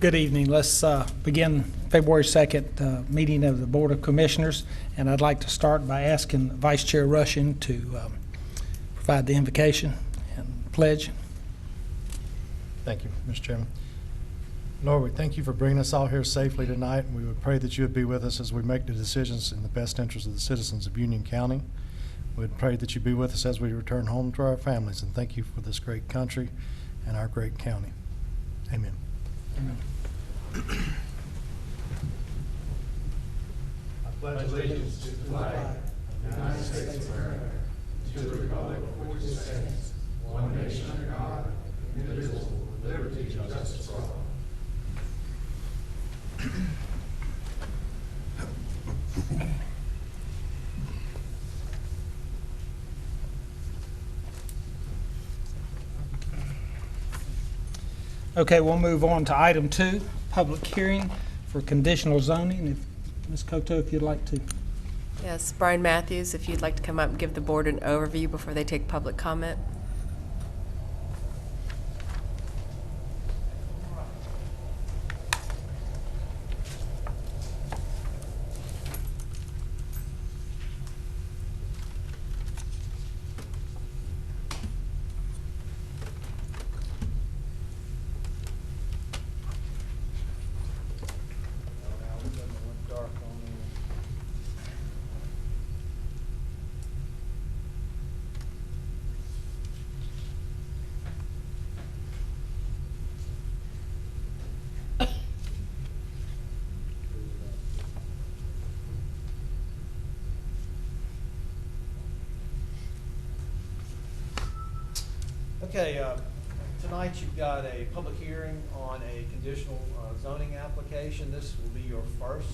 Good evening. Let's begin February 2nd meeting of the Board of Commissioners, and I'd like to start by asking Vice Chair Rushing to provide the invocation and pledge. Thank you, Mr. Chairman. Lord, we thank you for bringing us all here safely tonight, and we would pray that you would be with us as we make the decisions in the best interest of the citizens of Union County. We would pray that you be with us as we return home to our families, and thank you for this great country and our great county. Amen. Amen. I pledge allegiance to the flag of the United States of America, to the republic for which it stands, one nation under God, indivisible, with liberty and justice for all. Okay, we'll move on to item 2, public hearing for conditional zoning. If Ms. Coto, if you'd like to. Yes, Brian Matthews, if you'd like to come up and give the board an overview before they take public comment. Okay, tonight you've got a public hearing on a conditional zoning application. This will be your first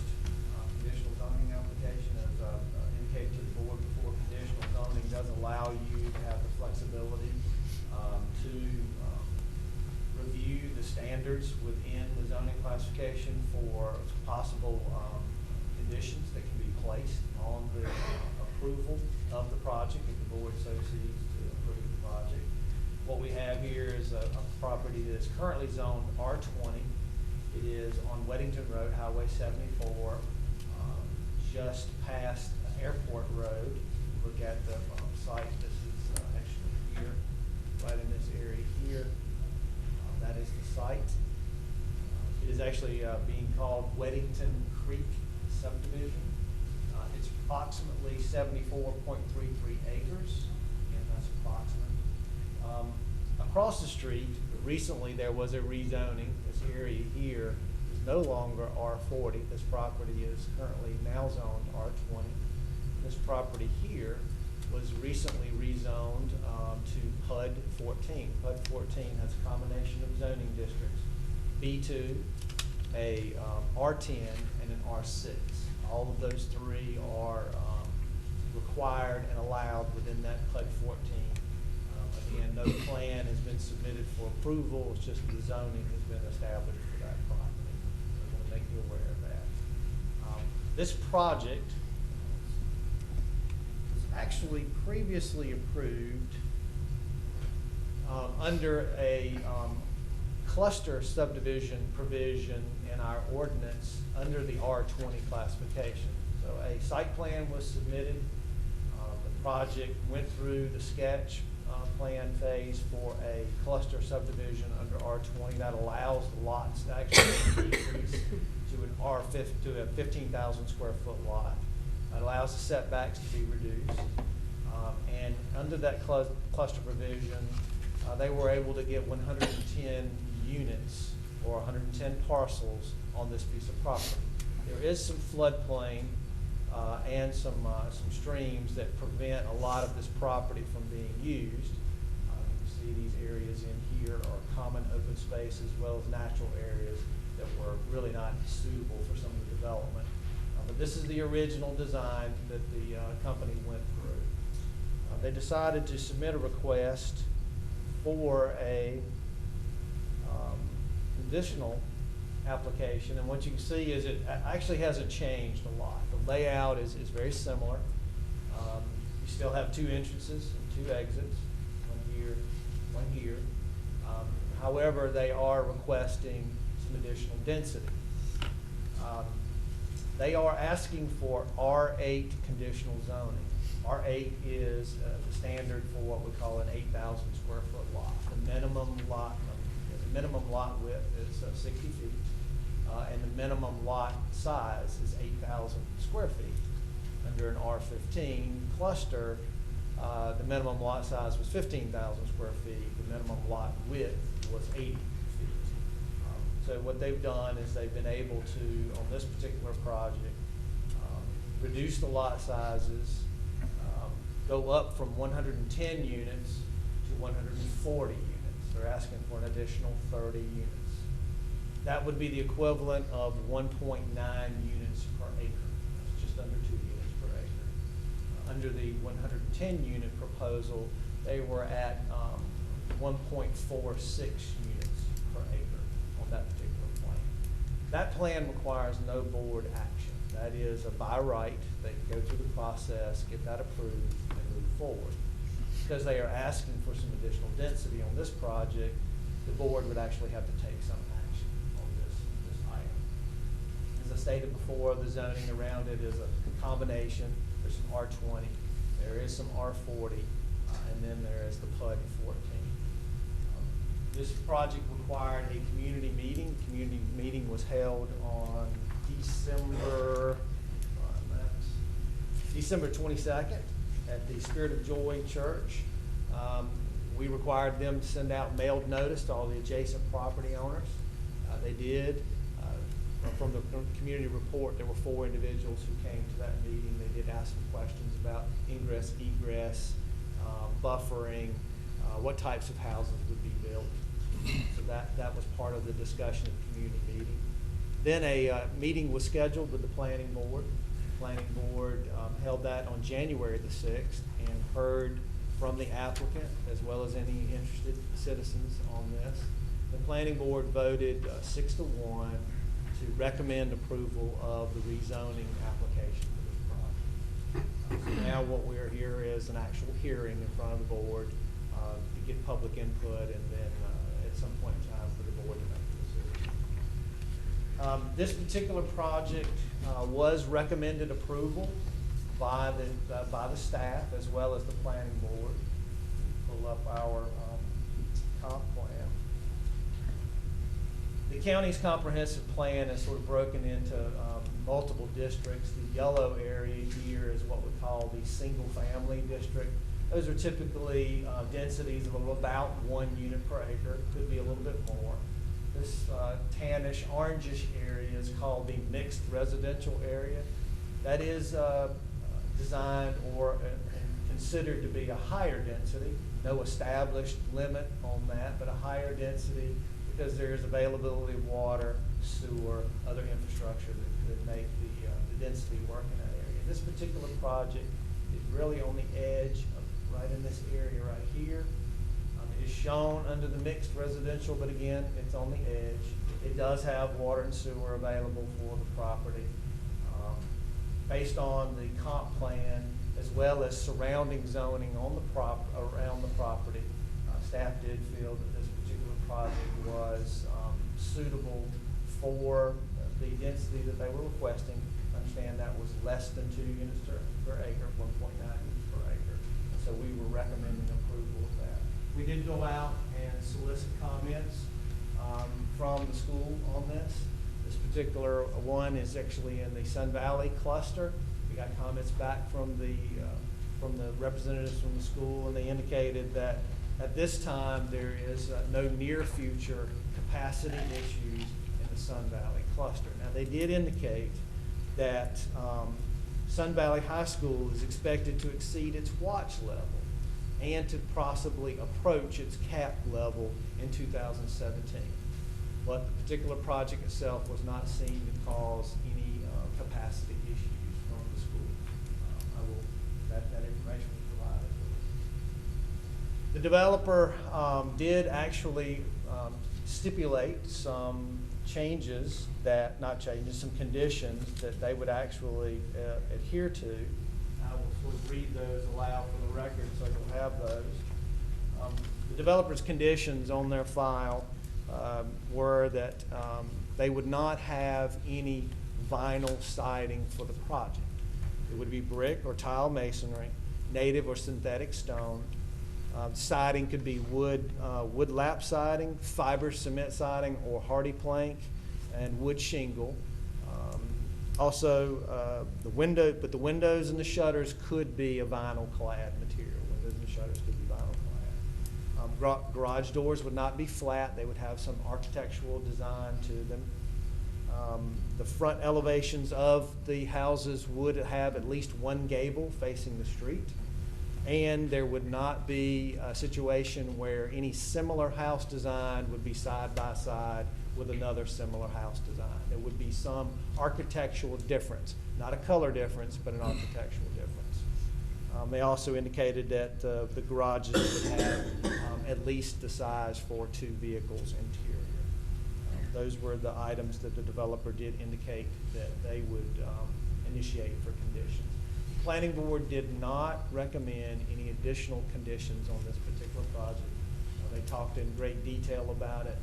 conditional zoning application. As indicated to the board before, conditional zoning does allow you to have the flexibility to review the standards within the zoning classification for possible conditions that can be placed on the approval of the project if the board so sees to approve the project. What we have here is a property that is currently zoned R20. It is on Weddington Road, Highway 74, just past Airport Road. Look at the site. This is actually here, right in this area here. That is the site. It is actually being called Weddington Creek Subdivision. It's approximately 74.33 acres. Again, that's approximate. Across the street, recently there was a rezoning. This area here is no longer R40. This property is currently now zoned R20. This property here was recently rezoned to PUD 14. PUD 14 has a combination of zoning districts, B2, a R10, and an R6. All of those three are required and allowed within that PUD 14. Again, no plan has been submitted for approval. It's just the zoning has been established for that property. I want to make you aware of that. This project was actually previously approved under a cluster subdivision provision in our ordinance under the R20 classification. So a site plan was submitted. The project went through the sketch plan phase for a cluster subdivision under R20 that allows the lots to actually decrease to an to a 15,000 square foot lot. That allows the setbacks to be reduced. And under that cluster provision, they were able to get 110 units or 110 parcels on this piece of property. There is some floodplain and some streams that prevent a lot of this property from being used. You can see these areas in here are common open space as well as natural areas that were really not suitable for some of the development. But this is the original design that the company went through. They decided to submit a request for a conditional application, and what you can see is it actually hasn't changed a lot. The layout is very similar. You still have 2 entrances and 2 exits, one here, one here. However, they are requesting some additional density. They are asking for R8 conditional zoning. R8 is the standard for what we call an 8,000 square foot lot. The minimum lot width is 60 feet, and the minimum lot size is 8,000 square feet. Under an R15 cluster, the minimum lot size was 15,000 square feet. The minimum lot width was 80 feet. So what they've done is they've been able to, on this particular project, reduce the lot sizes, go up from 110 units to 140 units. They're asking for an additional 30 units. That would be the equivalent of 1.9 units per acre. That's just under 2 units per acre. Under the 110 unit proposal, they were at 1.46 units per acre on that particular plan. That plan requires no board action. That is a by right. They can go through the process, get that approved, and move forward. Because they are asking for some additional density on this project, the board would actually have to take some action on this item. As I stated before, the zoning around it is a combination. There's some R20, there is some R40, and then there is the PUD 14. This project required a community meeting. The community meeting was held on December 22nd at the Spirit of Joy Church. We required them to send out mailed notice to all the adjacent property owners. They did. From the community report, there were 4 individuals who came to that meeting. They did ask some questions about ingress, egress, buffering, what types of houses would be built. So that was part of the discussion at the community meeting. Then a meeting was scheduled with the planning board. The planning board held that on January the 6th and heard from the applicant as well as any interested citizens on this. The planning board voted 6-1 to recommend approval of the rezoning application for this project. So now what we're here is an actual hearing in front of the board to get public input, and then at some point in time for the board to make the decision. This particular project was recommended approval by the staff as well as the planning board. Pull up our comp plan. The county's comprehensive plan is sort of broken into multiple districts. The yellow area here is what we call the single-family district. Those are typically densities of about 1 unit per acre. Could be a little bit more. This tannish, orangish area is called the mixed residential area. That is designed or considered to be a higher density. No established limit on that, but a higher density because there is availability of water, sewer, other infrastructure that could make the density work in that area. This particular project is really on the edge of right in this area right here. It is shown under the mixed residential, but again, it's on the edge. It does have water and sewer available for the property. Based on the comp plan, as well as surrounding zoning on the around the property, staff did feel that this particular project was suitable for the density that they were requesting. Understand that was less than 2 units per acre, 1.9 units per acre. So we were recommending approval of that. We did go out and solicit comments from the school on this. This particular one is actually in the Sun Valley cluster. We got comments back from the representatives from the school, and they indicated that at this time there is no near future capacity issues in the Sun Valley cluster. Now they did indicate that Sun Valley High School is expected to exceed its watch level and to possibly approach its cap level in 2017. But the particular project itself was not seen to cause any capacity issues from the school. That information was provided to us. The developer did actually stipulate some changes some conditions that they would actually adhere to. I will sort of read those aloud for the record so you'll have those. The developer's conditions on their file were that they would not have any vinyl siding for the project. It would be brick or tile masonry, native or synthetic stone. Siding could be wood lap siding, fiber cement siding, or hardy plank, and wood shingle. Also, the windows and the shutters could be a vinyl clad material. Windows and the shutters could be vinyl clad. Garage doors would not be flat. They would have some architectural design to them. The front elevations of the houses would have at least one gable facing the street. And there would not be a situation where any similar house design would be side by side with another similar house design. There would be some architectural difference, not a color difference, but an architectural difference. They also indicated that the garages would have at least the size for 2 vehicles interior. Those were the items that the developer did indicate that they would initiate for conditions. Planning Board did not recommend any additional conditions on this particular project. They talked in great detail about it,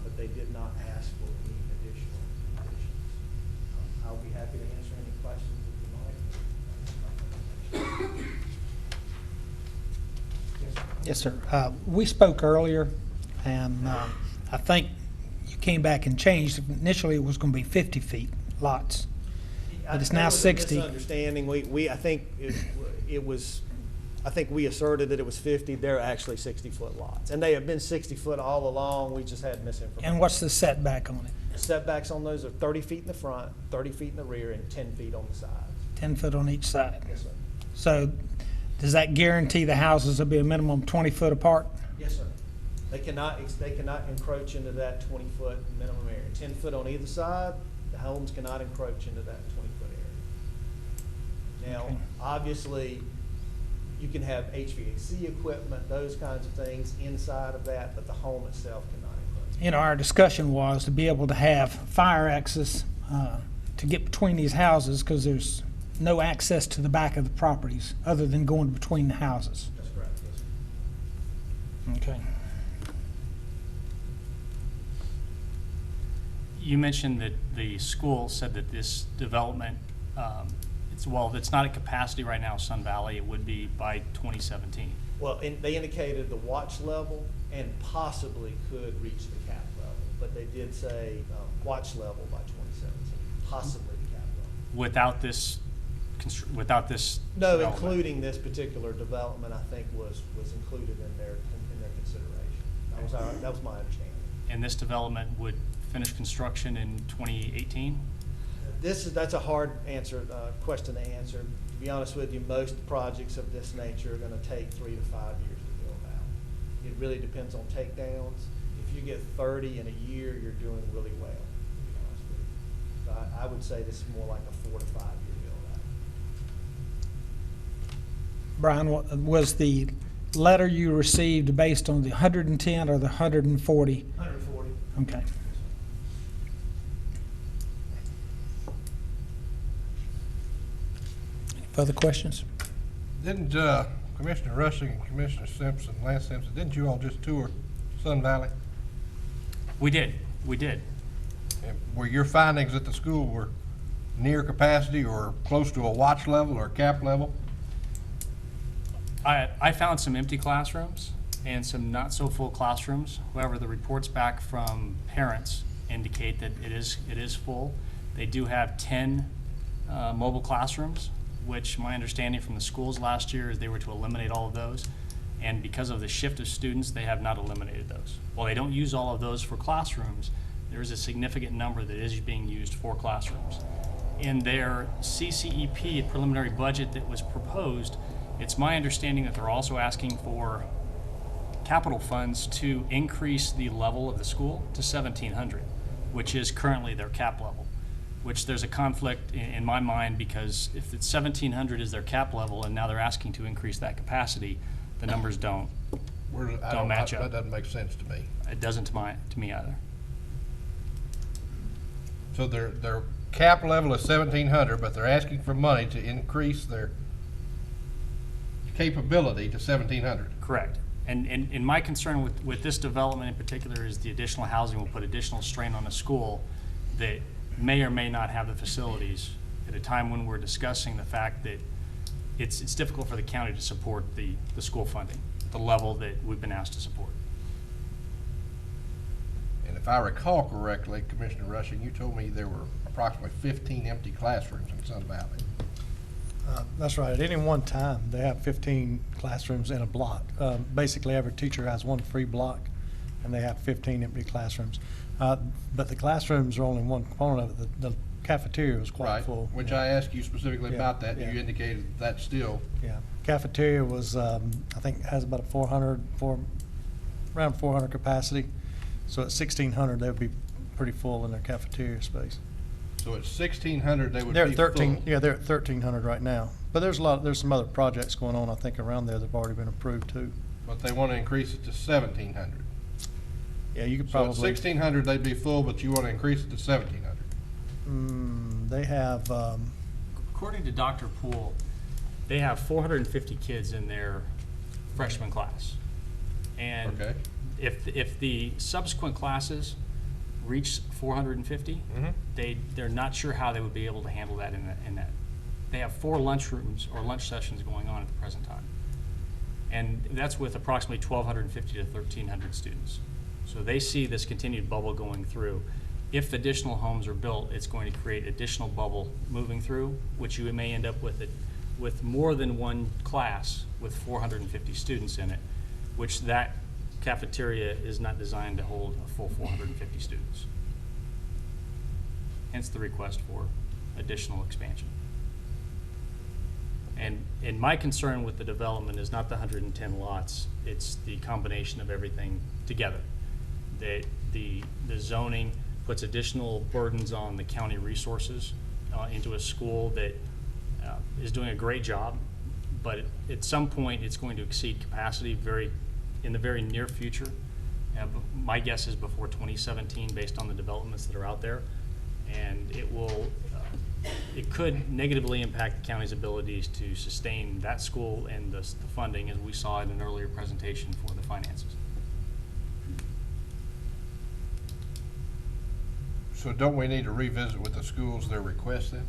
but they did not ask for any additional conditions. I'll be happy to answer any questions if you might. Yes, sir. We spoke earlier, and I think you came back and changed. Initially, it was going to be 50 feet lots. But it's now 60. Misunderstanding. I think it was. I think we asserted that it was 50. They're actually 60-foot lots, and they have been 60 foot all along. We just had misinformation. And what's the setback on it? Setbacks on those are 30 feet in the front, 30 feet in the rear, and 10 feet on the sides. 10 foot on each side. Yes, sir. So does that guarantee the houses will be a minimum 20 foot apart? Yes, sir. They cannot encroach into that 20-foot minimum area. 10 foot on either side. The homes cannot encroach into that 20-foot area. Now, Okay. Obviously, you can have HVAC equipment, those kinds of things inside of that, but the home itself cannot encroach. You know, our discussion was to be able to have fire access to get between these houses, because there's no access to the back of the properties other than going between the houses. That's correct, yes, sir. Okay. You mentioned that the school said that this development, it's not at capacity right now, Sun Valley. It would be by 2017. Well, they indicated the watch level and possibly could reach the cap level, but they did say watch level by 2017, possibly the cap level. Without this No, development. including this particular development, I think was included in their consideration. That was my understanding. And this development would finish construction in 2018? That's a hard question to answer. To be honest with you, most projects of this nature are going to take 3 to 5 years to build out. It really depends on takedowns. If you get 30 in a year, you're doing really well, to be honest with you. So I would say this is more like a 4 to 5 year build out. Brian, was the letter you received based on the 110 or the 140? 140. Okay. Any further questions? Didn't Commissioner Rushing and Commissioner Simpson, Lance Simpson, didn't you all just tour Sun Valley? We did. And were your findings at the school were near capacity or close to a watch level or cap level? I found some empty classrooms and some not so full classrooms. However, the reports back from parents indicate that it is full. They do have 10 mobile classrooms, which my understanding from the schools last year is they were to eliminate all of those. And because of the shift of students, they have not eliminated those. While they don't use all of those for classrooms, there is a significant number that is being used for classrooms. In their CCEP preliminary budget that was proposed, it's my understanding that they're also asking for capital funds to increase the level of the school to 1,700, which is currently their cap level, which there's a conflict in my mind, because if it's 1,700 is their cap level and now they're asking to increase that capacity, the numbers don't match up. That doesn't make sense to me. It doesn't to me either. So their cap level is 1,700, but they're asking for money to increase their capability to 1,700. Correct. And my concern with this development in particular is the additional housing will put additional strain on a school that may or may not have the facilities at a time when we're discussing the fact that it's difficult for the county to support the school funding, the level that we've been asked to support. And if I recall correctly, Commissioner Rushing, you told me there were approximately 15 empty classrooms in Sun Valley. That's right. At any one time, they have 15 classrooms in a block. Basically, every teacher has one free block, and they have 15 empty classrooms. But the classrooms are only one component of it. The cafeteria is quite Right, full. which Yeah. I asked you specifically Yeah, about that, and yeah. you indicated that still. Yeah, cafeteria was, I think, has about a around 400 capacity. So at 1,600, they would be pretty full in their cafeteria space. So at 1,600, they would They're be at 13, full. yeah, they're at 1,300 right now. But there's some other projects going on, I think, around there that have already been approved too. But they want to increase it to 1,700. Yeah, you could So at probably. 1,600, they'd be full, but you want to increase it to 1,700. They have, According to Dr. Poole, they have 450 kids in their freshman class. And Okay. if the subsequent classes reach 450, they're not sure how they would be able to handle that in that. They have 4 lunchrooms or lunch sessions going on at the present time. And that's with approximately 1,250 to 1,300 students. So they see this continued bubble going through. If additional homes are built, it's going to create additional bubble moving through, which you may end up with more than one class with 450 students in it, which that cafeteria is not designed to hold a full 450 students. Hence the request for additional expansion. And my concern with the development is not the 110 lots, it's the combination of everything together. That the zoning puts additional burdens on the county resources into a school that is doing a great job, but at some point it's going to exceed capacity in the very near future. My guess is before 2017, based on the developments that are out there, and it could negatively impact the county's abilities to sustain that school and the funding, as we saw in an earlier presentation for the finances. So don't we need to revisit with the schools their request then?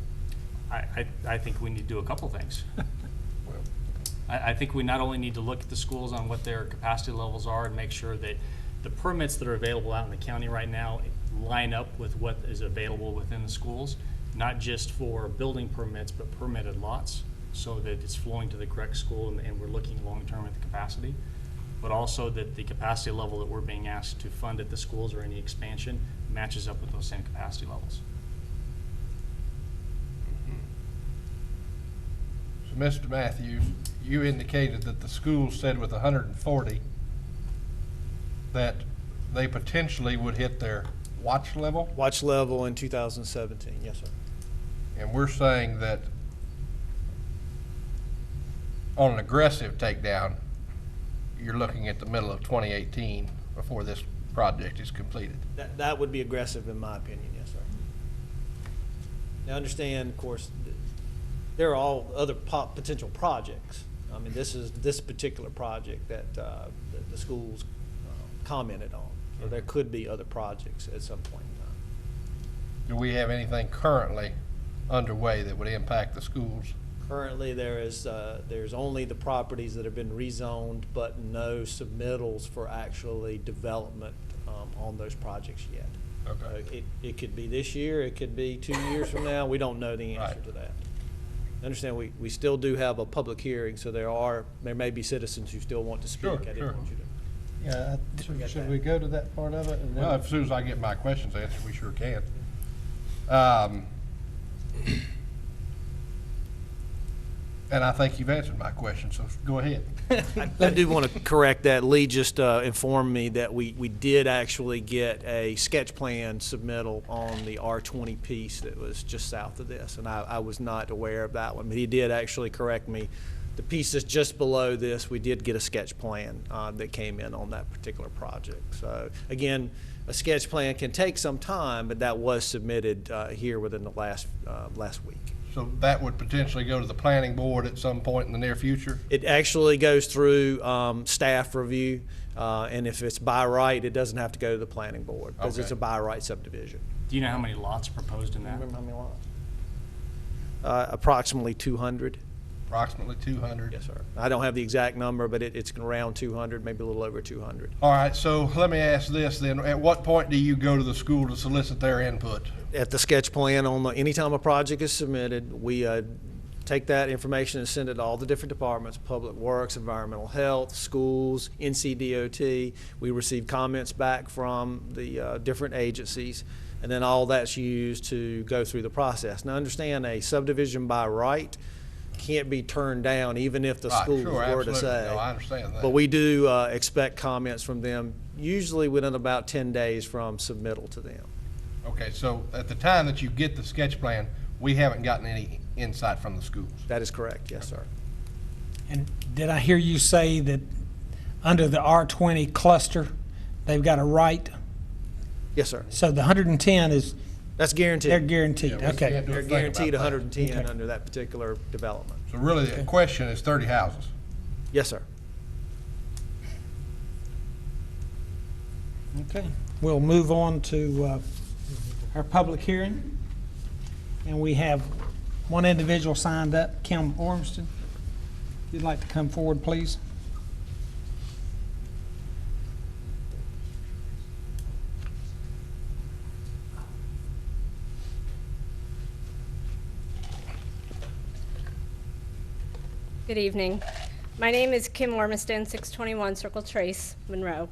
I think we need to do a couple things. Well, I think we not only need to look at the schools on what their capacity levels are and make sure that the permits that are available out in the county right now line up with what is available within the schools, not just for building permits, but permitted lots, so that it's flowing to the correct school and we're looking long-term at the capacity, but also that the capacity level that we're being asked to fund at the schools or any expansion matches up with those same capacity levels. So Mr. Matthews, you indicated that the school said with 140 that they potentially would hit their watch level, Watch level in 2017, yes, sir. and we're saying that on an aggressive takedown, you're looking at the middle of 2018 before this project is completed. That would be aggressive in my opinion, yes, sir. Now, understand, of course, there are all other potential projects. I mean, this particular project that the schools commented on. So there could be other projects at some point in time. Do we have anything currently underway that would impact the schools? Currently, there's only the properties that have been rezoned, but no submittals for actually development on those projects yet. Okay. It could be this year, it could be 2 years from now. We don't know the answer Right. to that. Understand, we still do have a public hearing, so there may be citizens who still want to speak. Sure, I didn't sure. want you to. yeah, Forget should that. we go to that part of it? And then- Well, as soon as I get my questions answered, we sure can. And I think you've answered my question, so go ahead. I do want to correct that. Lee just informed me that we did actually get a sketch plan submittal on the R20 piece that was just south of this, and I was not aware of that one, but he did actually correct me. The piece that's just below this, we did get a sketch plan that came in on that particular project. So again, a sketch plan can take some time, but that was submitted here within the last week. So that would potentially go to the planning board at some point in the near future? It actually goes through staff review, and if it's by right, it doesn't have to go to the planning board because it's Okay. a by right subdivision. Do you know how many lots are proposed in that? Remember how many lots? Approximately 200. Approximately 200? Yes, sir. I don't have the exact number, but it's around 200, maybe a little over 200. All right, so let me ask this then. At what point do you go to the school to solicit their input? At the sketch plan, anytime a project is submitted, we take that information and send it to all the different departments: Public Works, Environmental Health, Schools, NCDOT. We receive comments back from the different agencies, and then all that's used to go through the process. Now, understand, a subdivision by right can't be turned down, even if the Right, schools sure, were to absolutely. say. No, I understand that. But we do expect comments from them, usually within about 10 days from submittal to them. Okay, so at the time that you get the sketch plan, we haven't gotten any insight from the schools. That is correct, yes, sir. And did I hear you say that under the R20 cluster, they've got a right? Yes, sir. So the 110 is, That's guaranteed. they're guaranteed, Yeah, we okay. can't do a They're thing guaranteed about that. 110 Okay. under that particular development. So really, the question is 30 houses. Yes, sir. Okay, we'll move on to our public hearing. And we have one individual signed up, Kim Ormston. If you'd like to come forward, please. Good evening. My name is Kim Ormiston, 621 Circle Trace, Monroe.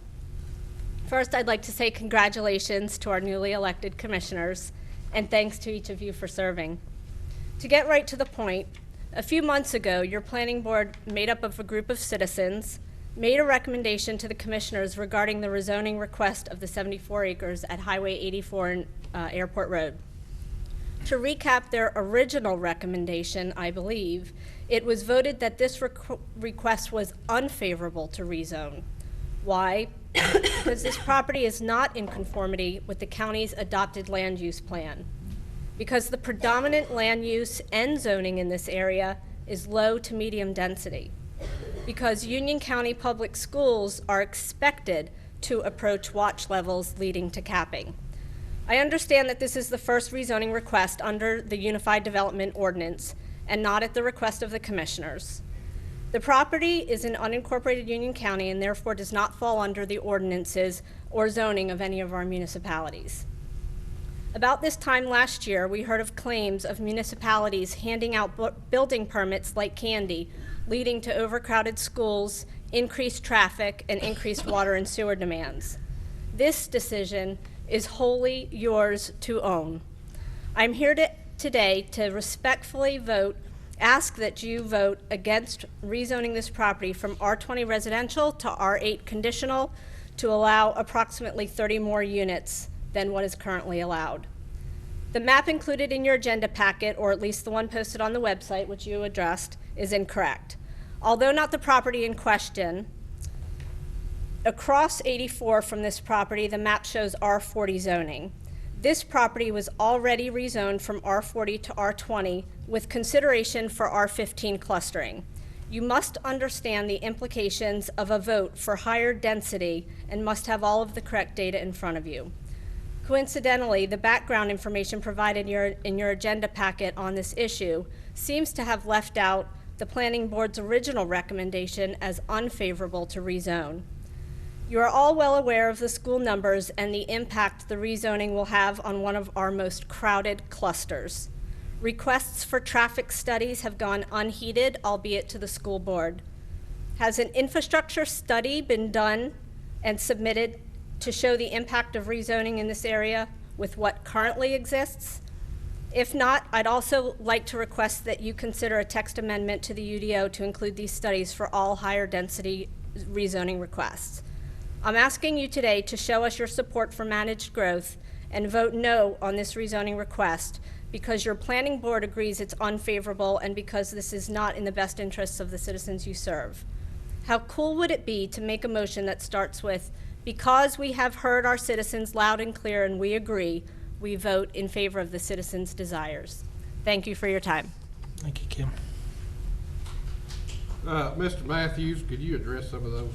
First, I'd like to say congratulations to our newly elected commissioners, and thanks to each of you for serving. To get right to the point, a few months ago, your planning board, made up of a group of citizens, made a recommendation to the commissioners regarding the rezoning request of the 74 acres at Highway 84 and Airport Road. To recap their original recommendation, I believe, it was voted that this request was unfavorable to rezone. Why? Because this property is not in conformity with the county's adopted land use plan. Because the predominant land use and zoning in this area is low to medium density. Because Union County Public Schools are expected to approach watch levels leading to capping. I understand that this is the first rezoning request under the Unified Development Ordinance and not at the request of the commissioners. The property is in unincorporated Union County and therefore does not fall under the ordinances or zoning of any of our municipalities. About this time last year, we heard of claims of municipalities handing out building permits like candy, leading to overcrowded schools, increased traffic, and increased water and sewer demands. This decision is wholly yours to own. I'm here today to respectfully ask that you vote against rezoning this property from R20 residential to R8 conditional to allow approximately 30 more units than what is currently allowed. The map included in your agenda packet, or at least the one posted on the website, which you addressed, is incorrect. Although not the property in question, across 84 from this property, the map shows R40 zoning. This property was already rezoned from R40 to R20 with consideration for R15 clustering. You must understand the implications of a vote for higher density and must have all of the correct data in front of you. Coincidentally, the background information provided in your agenda packet on this issue seems to have left out the Planning Board's original recommendation as unfavorable to rezone. You are all well aware of the school numbers and the impact the rezoning will have on one of our most crowded clusters. Requests for traffic studies have gone unheeded, albeit to the school board. Has an infrastructure study been done and submitted to show the impact of rezoning in this area with what currently exists? If not, I'd also like to request that you consider a text amendment to the UDO to include these studies for all higher density rezoning requests. I'm asking you today to show us your support for managed growth and vote no on this rezoning request because your planning board agrees it's unfavorable and because this is not in the best interests of the citizens you serve. How cool would it be to make a motion that starts with, because we have heard our citizens loud and clear and we agree, we vote in favor of the citizens' desires. Thank you for your time. Thank you, Kim. Mr. Matthews, could you address some of those?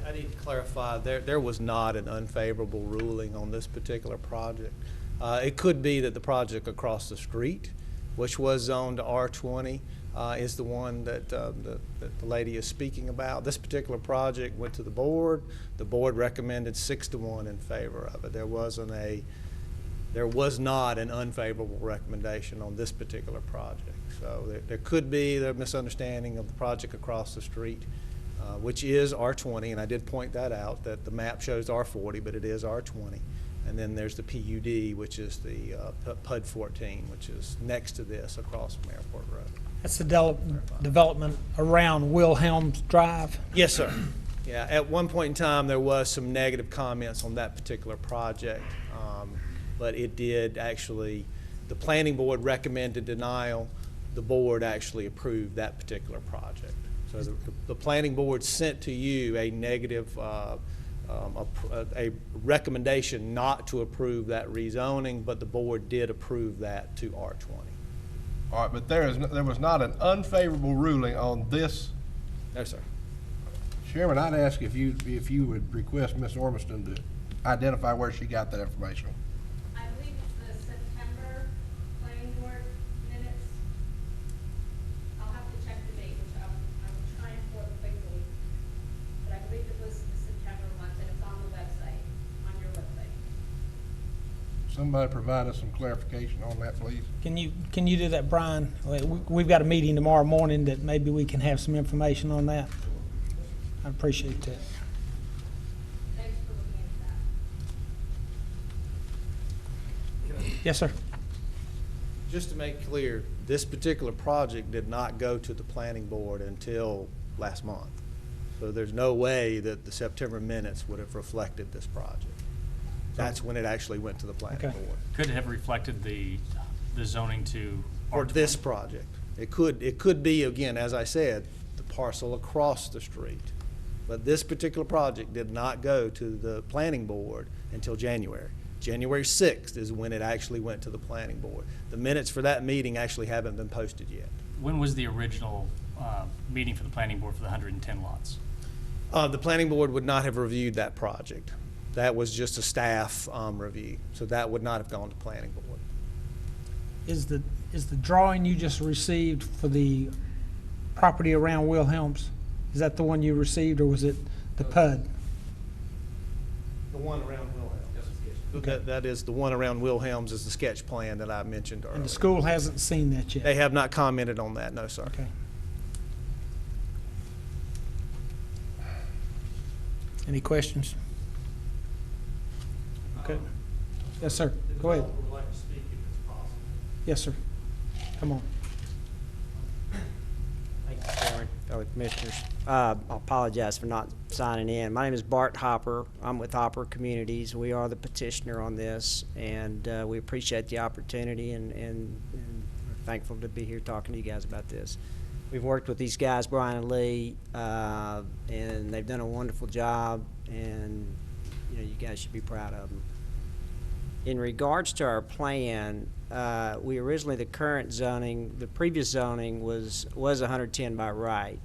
I need to clarify, there was not an unfavorable ruling on this particular project. It could be that the project across the street, which was zoned to R20, is the one that the lady is speaking about. This particular project went to the board. The board recommended 6-1 in favor of it. There was not an unfavorable recommendation on this particular project. So there could be the misunderstanding of the project across the street, which is R20, and I did point that out, that the map shows R40, but it is R20. And then there's the PUD, which is the PUD 14, which is next to this across from Airport Road. That's the development around Wilhelms Drive. Yes, sir. Yeah, at one point in time, there was some negative comments on that particular project, but it did actually, the planning board recommended denial. The board actually approved that particular project. So the planning board sent to you a negative, a recommendation not to approve that rezoning, but the board did approve that to R20. All right, but there was not an unfavorable ruling on this. No, sir. Chairman, I'd ask if you would request Ms. Ormiston to identify where she got that information. I believe it's the September planning board minutes. I'll have to check the date, which I'm trying for quickly. But I believe it was the September ones, and it's on the website, on your website. Somebody provide us some clarification on that, please. Can you do that, Brian? We've got a meeting tomorrow morning that maybe we can have some information on that. I appreciate that. Thanks for looking into that. Yes, sir. Just to make clear, this particular project did not go to the planning board until last month. So there's no way that the September minutes would have reflected this project. That's when it actually went to the planning Okay. board. Could it have reflected the zoning to For R20? this project. It could be, again, as I said, the parcel across the street. But this particular project did not go to the planning board until January. January 6th is when it actually went to the planning board. The minutes for that meeting actually haven't been posted yet. When was the original meeting for the planning board for the 110 lots? The planning board would not have reviewed that project. That was just a staff review, so that would not have gone to planning board. Is the drawing you just received for the property around Wilhelms, is that the one you received, or was it the PUD? The one around Wilhelms. That is, the one around Wilhelms is the sketch plan that I mentioned earlier. And the school hasn't seen that yet? They have not commented on that, no, sir. Okay. Any questions? Okay. Yes, sir. Go ahead. Would like to speak if it's possible. Yes, sir. Come on. Thank you, Chairman, fellow commissioners. I apologize for not signing in. My name is Bart Hopper. I'm with Hopper Communities. We are the petitioner on this, and we appreciate the opportunity and we're thankful to be here talking to you guys about this. We've worked with these guys, Brian and Lee, and they've done a wonderful job, and you guys should be proud of them. In regards to our plan, we originally, the current zoning, the previous zoning was 110 by right.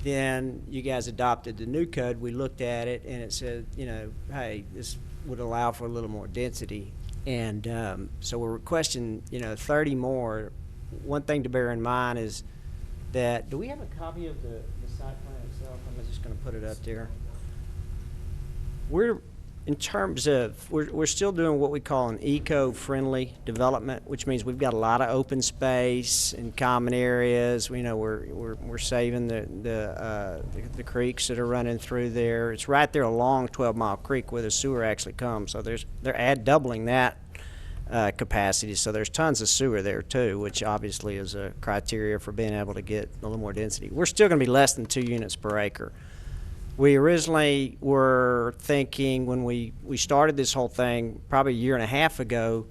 Then you guys adopted the new code. We looked at it and it said, hey, this would allow for a little more density. And so we're requesting, 30 more. One thing to bear in mind is that, do we have a copy of the site plan itself? I'm just going to put it up there. In terms of, we're still doing what we call an eco-friendly development, which means we've got a lot of open space and common areas. We're saving the creeks that are running through there. It's right there along 12-Mile Creek where the sewer actually comes. So they're doubling that capacity. So there's tons of sewer there too, which obviously is a criteria for being able to get a little more density. We're still going to be less than 2 units per acre. We originally were thinking when we started this whole thing probably a year and a half ago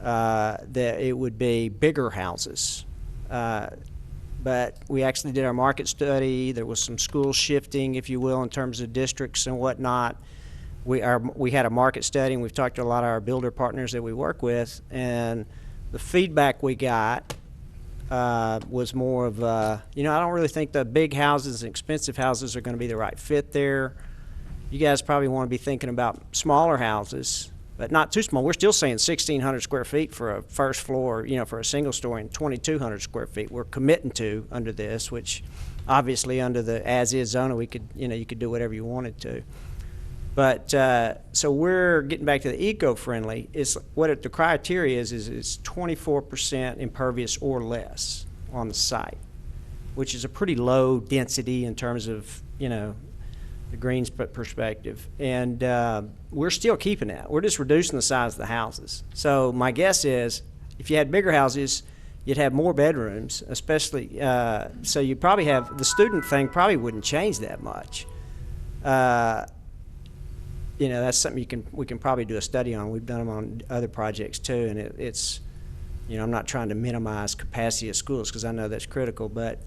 that it would be bigger houses. But we actually did our market study. There was some school shifting, if you will, in terms of districts and whatnot. We had a market study, and we've talked to a lot of our builder partners that we work with, and the feedback we got was more of, I don't really think the big houses and expensive houses are going to be the right fit there. You guys probably want to be thinking about smaller houses, but not too small. We're still saying 1,600 square feet for a first floor, for a single story, and 2,200 square feet. We're committing to under this, which obviously under the as-is zoning, we could, you could do whatever you wanted to. But so we're getting back to the eco-friendly. The criteria is it's 24% impervious or less on the site, which is a pretty low density in terms of, the greens perspective. And we're still keeping that. We're just reducing the size of the houses. So my guess is if you had bigger houses, you'd have more bedrooms, especially, so you probably have, the student thing probably wouldn't change that much. That's something we can probably do a study on. We've done them on other projects too, and it's, I'm not trying to minimize capacity of schools because I know that's critical, but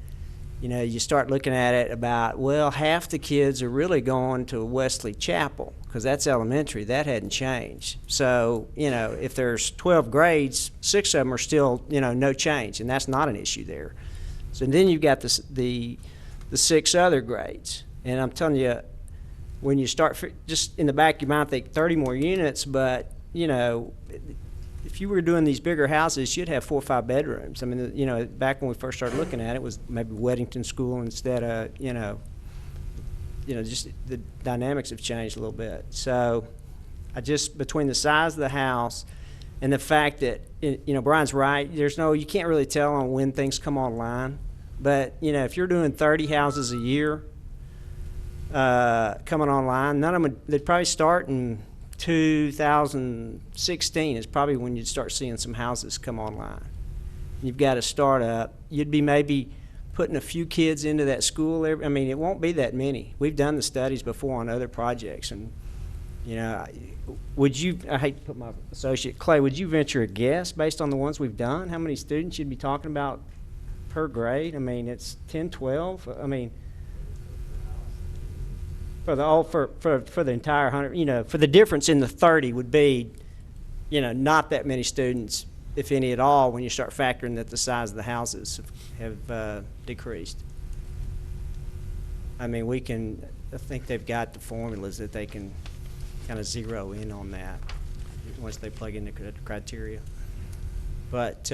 you start looking at it about, well, half the kids are really going to Wesley Chapel because that's elementary. That hadn't changed. So, if there's 12 grades, 6 of them are still, no change, and that's not an issue there. So then you've got the 6 other grades, and I'm telling you, when you start, just in the back of your mind, think 30 more units, but, if you were doing these bigger houses, you'd have 4 or 5 bedrooms. I mean, back when we first started looking at it, was maybe Weddington School instead of, just the dynamics have changed a little bit. So between the size of the house and the fact that, Brian's right, you can't really tell on when things come online. But, if you're doing 30 houses a year coming online, none of them, they'd probably start in 2016 is probably when you'd start seeing some houses come online. You've got a startup. You'd be maybe putting a few kids into that school. It won't be that many. We've done the studies before on other projects, and I hate to put my associate Clay, would you venture a guess based on the ones we've done, how many students you'd be talking about per grade? It's 10, 12. For the entire 100, for the difference in the 30 would be, not that many students, if any at all, when you start factoring that the size of the houses have decreased. I think they've got the formulas that they can kind of zero in on that once they plug in the criteria. But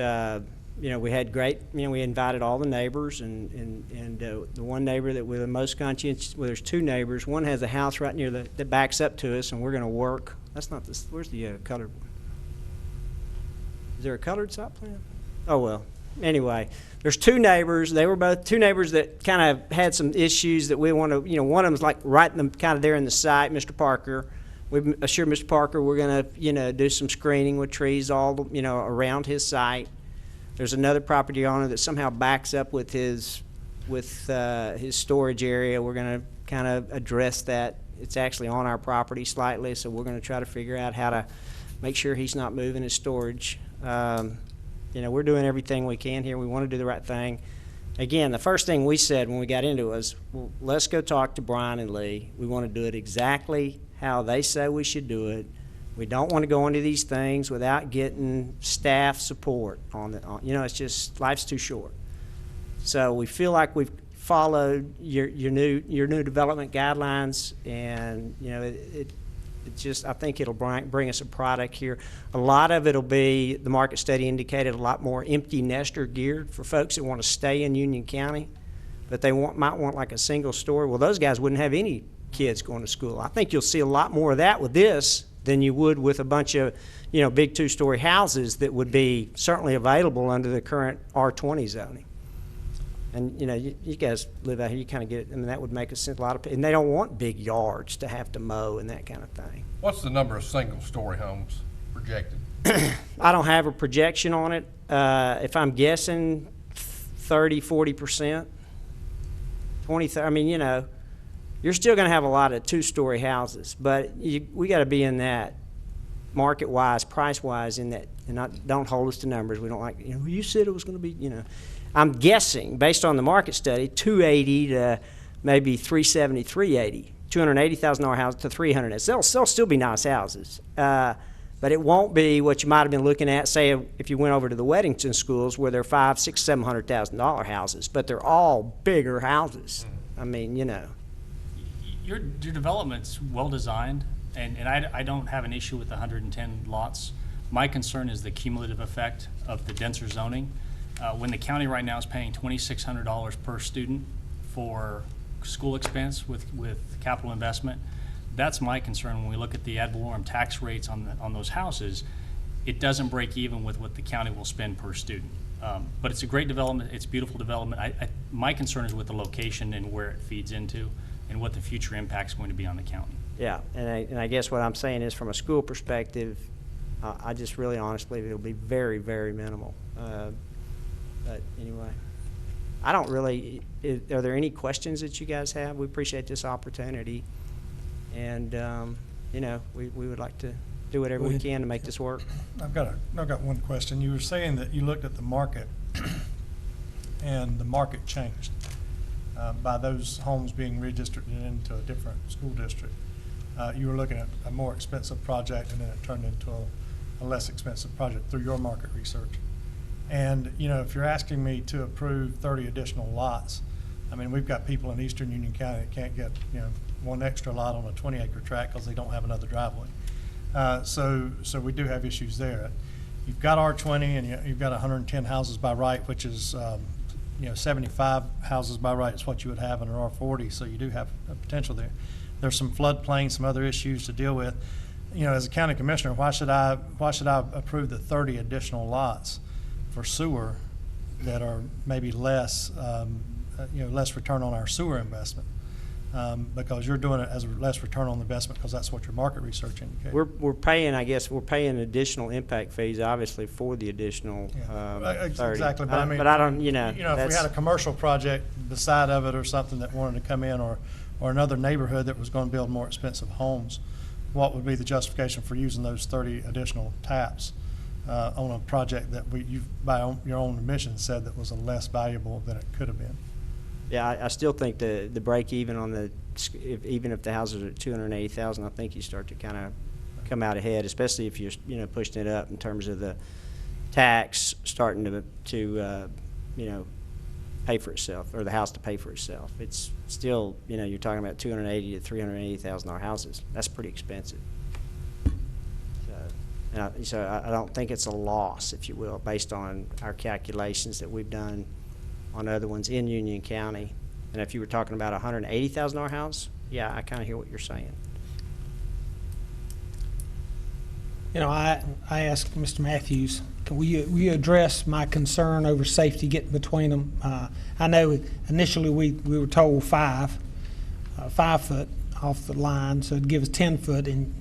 we had great, we invited all the neighbors, and the one neighbor that we're the most conscientious, well, there's 2 neighbors. One has a house right near that backs up to us, and we're going to work. That's not this, where's the colored one? Is there a colored site plan? Oh, well, anyway, there's 2 neighbors. They were both 2 neighbors that kind of had some issues that we want to, one of them's like right in the, kind of there in the site, Mr. Parker. We've assured Mr. Parker we're going to, do some screening with trees all, around his site. There's another property owner that somehow backs up with his storage area. We're going to kind of address that. It's actually on our property slightly, so we're going to try to figure out how to make sure he's not moving his storage. We're doing everything we can here. We want to do the right thing. Again, the first thing we said when we got into it was, well, let's go talk to Brian and Lee. We want to do it exactly how they say we should do it. We don't want to go into these things without getting staff support on it. It's just, life's too short. So we feel like we've followed your new development guidelines, and it just, I think it'll bring us a product here. A lot of it'll be, the market study indicated, a lot more empty nester geared for folks that want to stay in Union County, but they might want like a single story. Well, those guys wouldn't have any kids going to school. I think you'll see a lot more of that with this than you would with a bunch of, big 2-story houses that would be certainly available under the current R20 zoning. And, you guys live out here, you kind of get it. That would make a lot of people, and they don't want big yards to have to mow and that kind of thing. What's the number of single-story homes projected? I don't have a projection on it. If I'm guessing 30, 40%, 20, 30, you're still going to have a lot of 2-story houses, but we got to be in that market-wise, price-wise, in that, and don't hold us to numbers. We don't like, you said it was going to be, I'm guessing, based on the market study, 280 to maybe 370, 380, $280,000 house to 300. They'll still be nice houses. But it won't be what you might have been looking at, say, if you went over to the Weddington schools where they're $500,000, $600,000, $700,000 houses, but they're all bigger houses. I mean, you know. Your development's well-designed, and I don't have an issue with the 110 lots. My concern is the cumulative effect of the denser zoning. When the county right now is paying $2,600 per student for school expense with capital investment, that's my concern when we look at the ad valorem tax rates on those houses. It doesn't break even with what the county will spend per student. But it's a great development, it's beautiful development. My concern is with the location and where it feeds into and what the future impact's going to be on the county. Yeah, and I guess what I'm saying is from a school perspective, I just really honestly believe it'll be very, very minimal. But anyway, I don't really, are there any questions that you guys have? We appreciate this opportunity. And, you know, we would like to do whatever we can to make this work. I've got one question. You were saying that you looked at the market and the market changed by those homes being redistricted into a different school district. You were looking at a more expensive project and then it turned into a less expensive project through your market research. And, you know, if you're asking me to approve 30 additional lots, I mean, we've got people in Eastern Union County that can't get, you know, one extra lot on a 20-acre tract because they don't have another driveway. So we do have issues there. You've got R20 and you've got 110 houses by right, which is, you know, 75 houses by right is what you would have in an R40. So you do have a potential there. There's some floodplain, some other issues to deal with. You know, as a county commissioner, why should I approve the 30 additional lots for sewer that are maybe less, you know, less return on our sewer investment? Because you're doing it as a less return on investment because that's what your market research indicates. We're paying, I guess, we're paying additional impact fees, obviously, for the additional. Exactly, but I mean, but I don't, you know, if we had a commercial project beside of it or something that wanted to come in, or another neighborhood that was going to build more expensive homes, what would be the justification for using those 30 additional taps on a project that you, by your own admission, said that was less valuable than it could have been? Yeah, I still think the break even on the, even if the houses are at 280,000, I think you start to kind of come out ahead, especially if you're, you know, pushing it up in terms of the tax starting to you know, pay for itself, or the house to pay for itself. It's still, you know, you're talking about $280,000 to $380,000 houses. That's pretty expensive. So I don't think it's a loss, if you will, based on our calculations that we've done on other ones in Union County. And if you were talking about a $180,000 house, yeah, I kind of hear what you're saying. You know, I asked Mr. Matthews, will you address my concern over safety getting between them? I know initially we were told 5 foot off the line, so it'd give us 10 foot, and,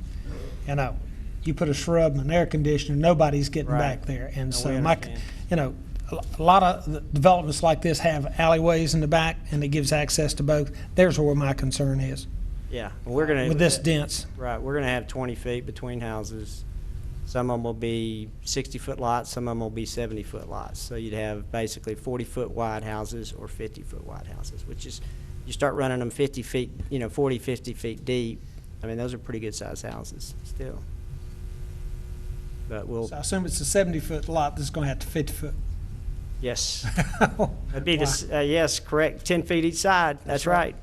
you know, you put a shrub and an air conditioner, nobody's getting Right. back there. And No, so we understand. you know, a lot of the developments like this have alleyways in the back, and it gives access to both. There's where my concern is. Yeah, we're going to. With this dense. Right, we're going to have 20 feet between houses. Some of them will be 60-foot lots, some of them will be 70-foot lots. So you'd have basically 40-foot wide houses or 50-foot wide houses, which is, you start running them 50 feet, you know, 40, 50 feet deep. I mean, those are pretty good sized houses still. But we'll, So I assume it's a 70-foot lot that's going to have to 50-foot. yes. That'd be yes, correct, 10 feet each side. That's right.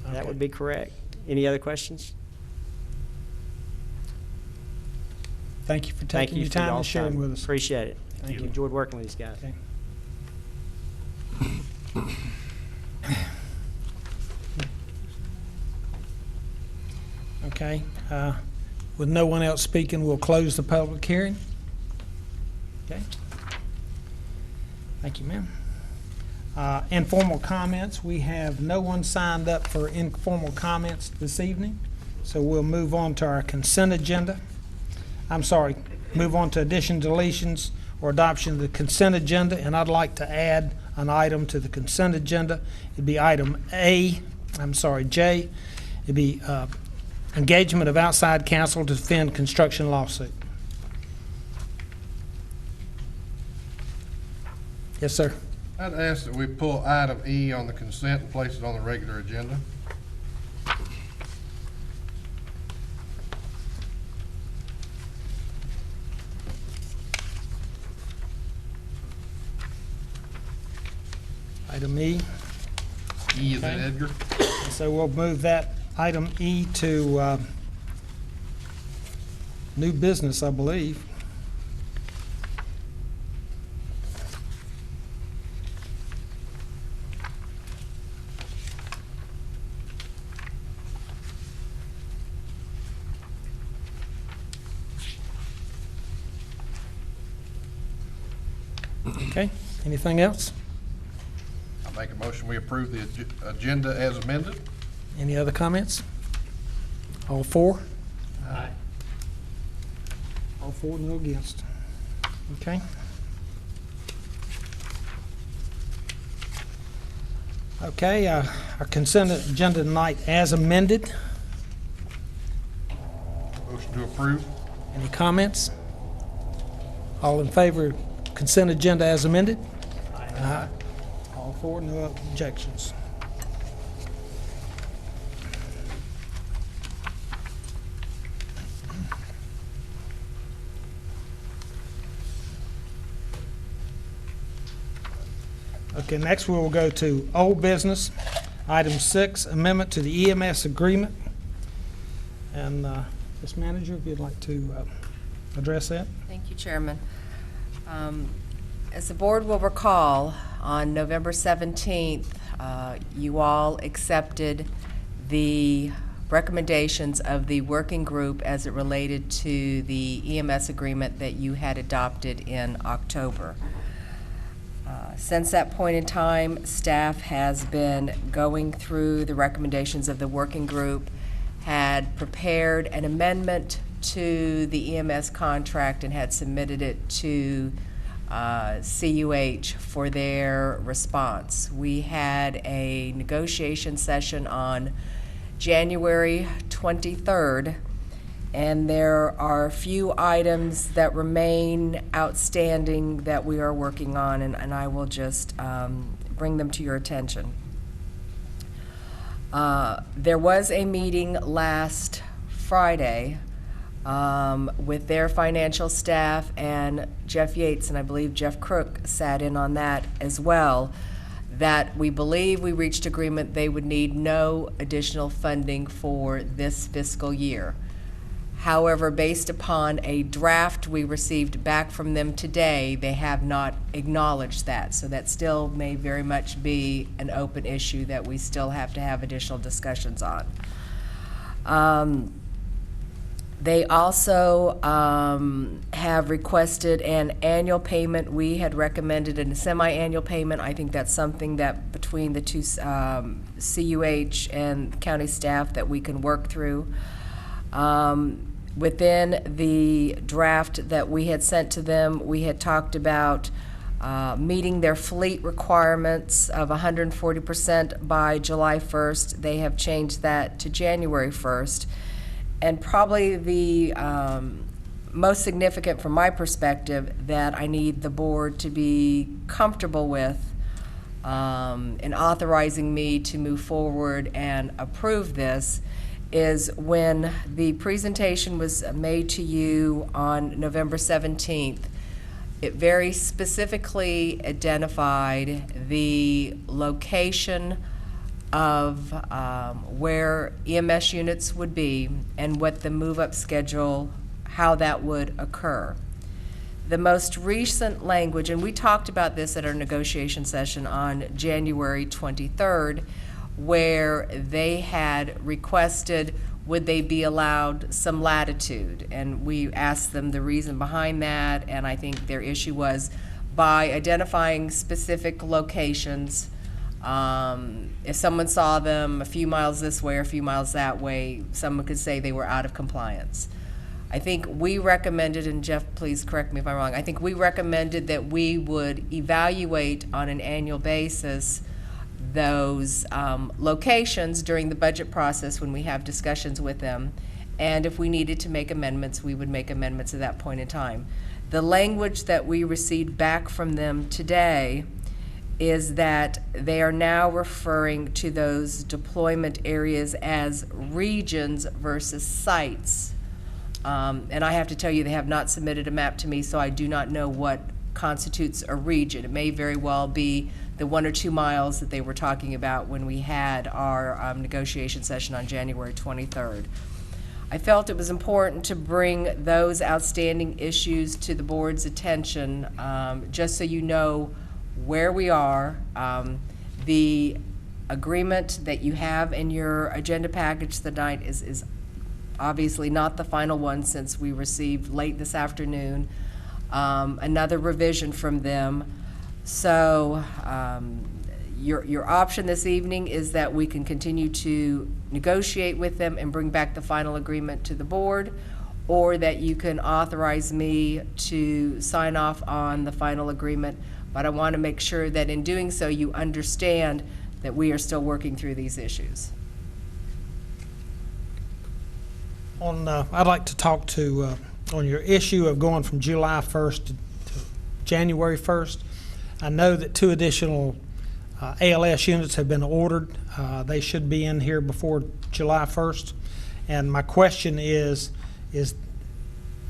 That Okay. would be correct. Any other questions? Thank you for Thank taking you your for time and y'all's sharing time. with us. Appreciate it. Thank you. Enjoyed working with these guys. Okay. Okay, with no one else speaking, we'll close the public hearing. Okay. Thank you, ma'am. Informal comments, we have no one signed up for informal comments this evening, so we'll move on to our consent agenda. I'm sorry, move on to addition, deletions, or adoption of the consent agenda, and I'd like to add an item to the consent agenda. It'd be item J. It'd be engagement of outside counsel to defend construction lawsuit. Yes, sir. I'd ask that we pull item E on the consent and place it on the regular agenda. Item E. E is in Okay. Edgar. So we'll move that item E to new business, I believe. Okay, anything else? I make a motion, we approve the agenda as amended. Any other comments? All four? Aye. All four, no against. Okay. Okay, our consent agenda tonight as amended. Motion to approve. Any comments? All in favor of consent agenda as amended? Aye. All four, no objections. Okay, next we will go to old business. Item 6, amendment to the EMS agreement. And Ms. Manager, if you'd like to address that. Thank you, Chairman. As the board will recall, on November 17th, you all accepted the recommendations of the working group as it related to the EMS agreement that you had adopted in October. Since that point in time, staff has been going through the recommendations of the working group, had prepared an amendment to the EMS contract and had submitted it to CUH for their response. We had a negotiation session on January 23rd, and there are a few items that remain outstanding that we are working on, and I will just bring them to your attention. There was a meeting last Friday with their financial staff, and Jeff Yates and I believe Jeff Crook sat in on that as well, that we believe we reached agreement they would need no additional funding for this fiscal year. However, based upon a draft we received back from them today, they have not acknowledged that. So that still may very much be an open issue that we still have to have additional discussions on. They also have requested an annual payment. We had recommended a semi-annual payment. I think that's something that between the two CUH and county staff that we can work through. Within the draft that we had sent to them, we had talked about meeting their fleet requirements of 140% by July 1st. They have changed that to January 1st. And probably the most significant from my perspective that I need the board to be comfortable with in authorizing me to move forward and approve this is when the presentation was made to you on November 17th, it very specifically identified the location of where EMS units would be and what the move-up schedule, how that would occur. The most recent language, and we talked about this at our negotiation session on January 23rd, where they had requested would they be allowed some latitude, and we asked them the reason behind that, and I think their issue was by identifying specific locations. If someone saw them a few miles this way or a few miles that way, someone could say they were out of compliance. I think we recommended, and Jeff, please correct me if I'm wrong, I think we recommended that we would evaluate on an annual basis those locations during the budget process when we have discussions with them. And if we needed to make amendments, we would make amendments at that point in time. The language that we received back from them today is that they are now referring to those deployment areas as regions versus sites. And I have to tell you, they have not submitted a map to me, so I do not know what constitutes a region. It may very well be the 1 or 2 miles that they were talking about when we had our negotiation session on January 23rd. I felt it was important to bring those outstanding issues to the board's attention, just so you know where we are. The agreement that you have in your agenda package tonight is obviously not the final one, since we received late this afternoon another revision from them. So your option this evening is that we can continue to negotiate with them and bring back the final agreement to the board, or that you can authorize me to sign off on the final agreement. But I want to make sure that in doing so, you understand that we are still working through these issues. I'd like to talk to, on your issue of going from July 1st to January 1st. I know that 2 additional ALS units have been ordered. They should be in here before July 1st. And my question is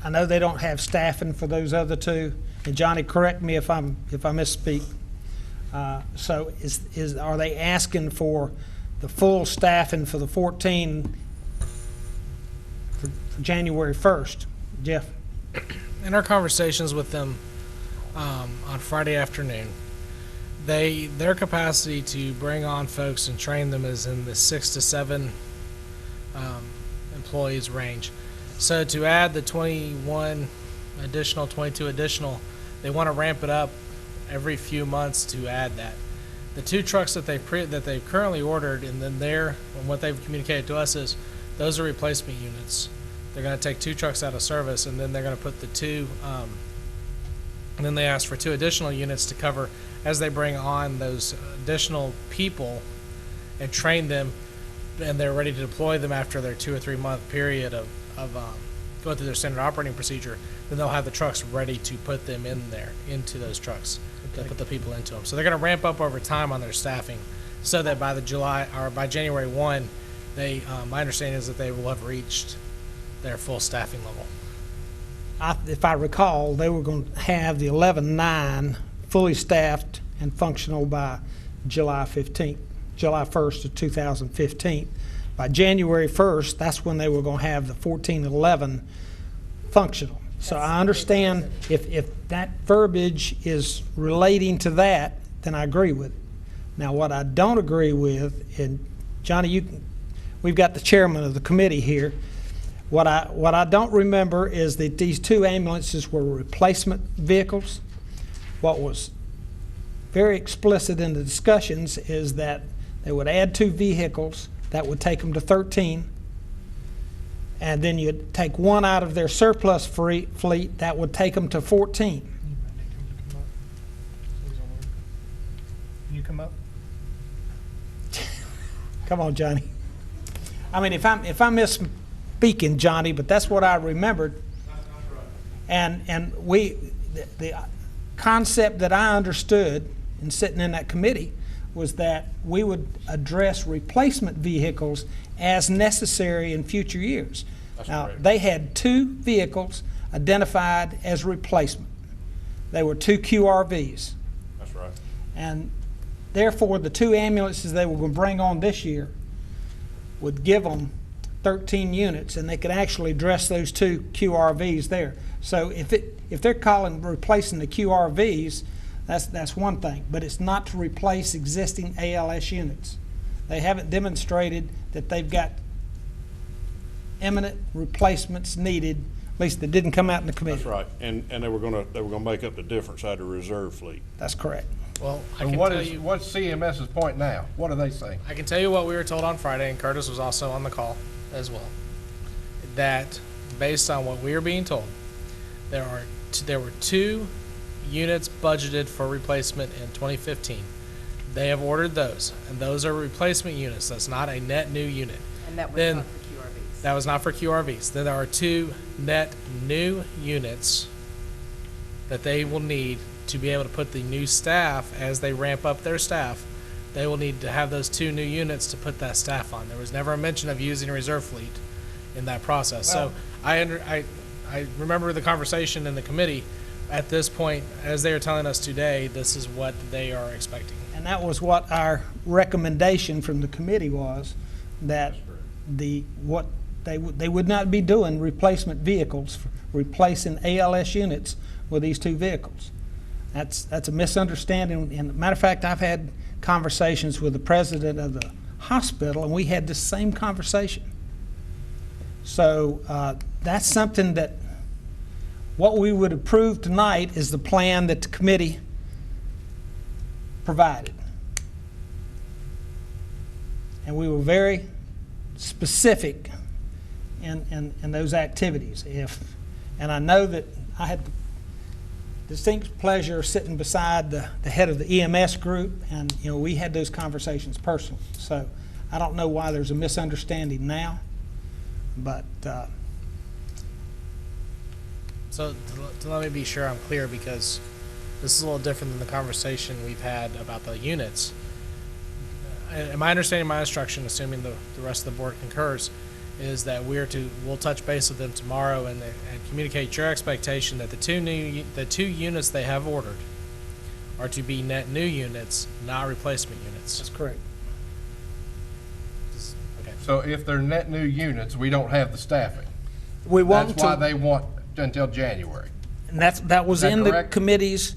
I know they don't have staffing for those other 2. And Johnny, correct me if I misspeak. So are they asking for the full staffing for the 14 for January 1st? Jeff? In our conversations with them on Friday afternoon, their capacity to bring on folks and train them is in the 6 to 7 employees range. So to add the 21 additional, 22 additional, they want to ramp it up every few months to add that. The 2 trucks that they've currently ordered, and then what they've communicated to us is those are replacement units. They're going to take 2 trucks out of service, and then they're going to put the 2, and then they ask for 2 additional units to cover as they bring on those additional people and train them, and they're ready to deploy them after their 2 or 3 month period of going through their standard operating procedure. Then they'll have the trucks ready to put them in there, into those trucks, to put the people into them. So they're going to ramp up over time on their staffing, so that by by January 1, my understanding is that they will have reached their full staffing level. If I recall, they were going to have the 11-9 fully staffed and functional by July 1st of 2015. By January 1st, that's when they were going to have the 14-11 functional. So I understand if that verbiage is relating to that, then I agree with it. Now, what I don't agree with, and Johnny, we've got the chairman of the committee here. What I don't remember is that these 2 ambulances were replacement vehicles. What was very explicit in the discussions is that they would add 2 vehicles that would take them to 13, and then you'd take 1 out of their surplus fleet that would take them to 14. Can you come up? Come on, Johnny. I mean, if I'm misspeaking, Johnny, but that's what I remembered. And the concept that I understood in sitting in that committee was that we would address replacement vehicles as necessary in future years. Now, they had 2 vehicles identified as replacement. They were 2 QRVs. That's right. And therefore, the 2 ambulances they were going to bring on this year would give them 13 units, and they could actually address those 2 QRVs there. So if they're replacing the QRVs, that's one thing, but it's not to replace existing ALS units. They haven't demonstrated that they've got imminent replacements needed, at least that didn't come out in the committee. That's right, and they were gonna make up the difference out of reserve fleet. That's correct. Well, And what's CMS's point now? What are they saying? I can tell you what we were told on Friday, and Curtis was also on the call as well, that based on what we are being told, there were 2 units budgeted for replacement in 2015. They have ordered those, and those are replacement units. That's not a net new unit. And that was Then- not for QRVs. That was not for QRVs. Then there are 2 net new units that they will need to be able to put the new staff, as they ramp up their staff, they will need to have those 2 new units to put that staff on. There was never a mention of using a reserve fleet in that process. So I remember the conversation in the committee at this point, as they are telling us today, this is what they are expecting. And that was what our recommendation from the committee was, that they would not be doing replacement vehicles, replacing ALS units with these two vehicles. That's a misunderstanding. And matter of fact, I've had conversations with the president of the hospital, and we had the same conversation. So that's something that what we would approve tonight is the plan that the committee provided. And we were very specific in those activities. And I know that I had the distinct pleasure of sitting beside the head of the EMS group, and we had those conversations personally. So I don't know why there's a misunderstanding now, but So to let me be sure I'm clear, because this is a little different than the conversation we've had about the units. And my understanding, my instruction, assuming the rest of the board concurs, is that we'll touch base with them tomorrow and communicate your expectation that the two units they have ordered are to be net new units, not replacement units. that's correct. Okay. So if they're net new units, we don't have the staffing. We want That's why to, they want until January. and that was Is that in the correct? committee's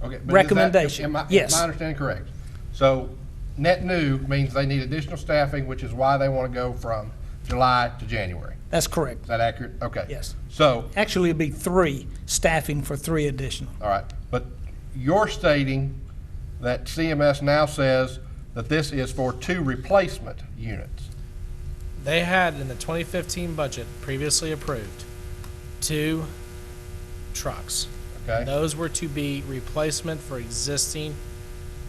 Okay, but is that- recommendation. Is Yes. my understanding correct? So net new means they need additional staffing, which is why they want to go from July to January. That's correct. Is that accurate? Okay. Yes. So, Actually, it'd be 3, staffing for 3 additional. all right, but you're stating that CMS now says that this is for 2 replacement units. They had in the 2015 budget previously approved 2 trucks. Okay? Those were to be replacement for existing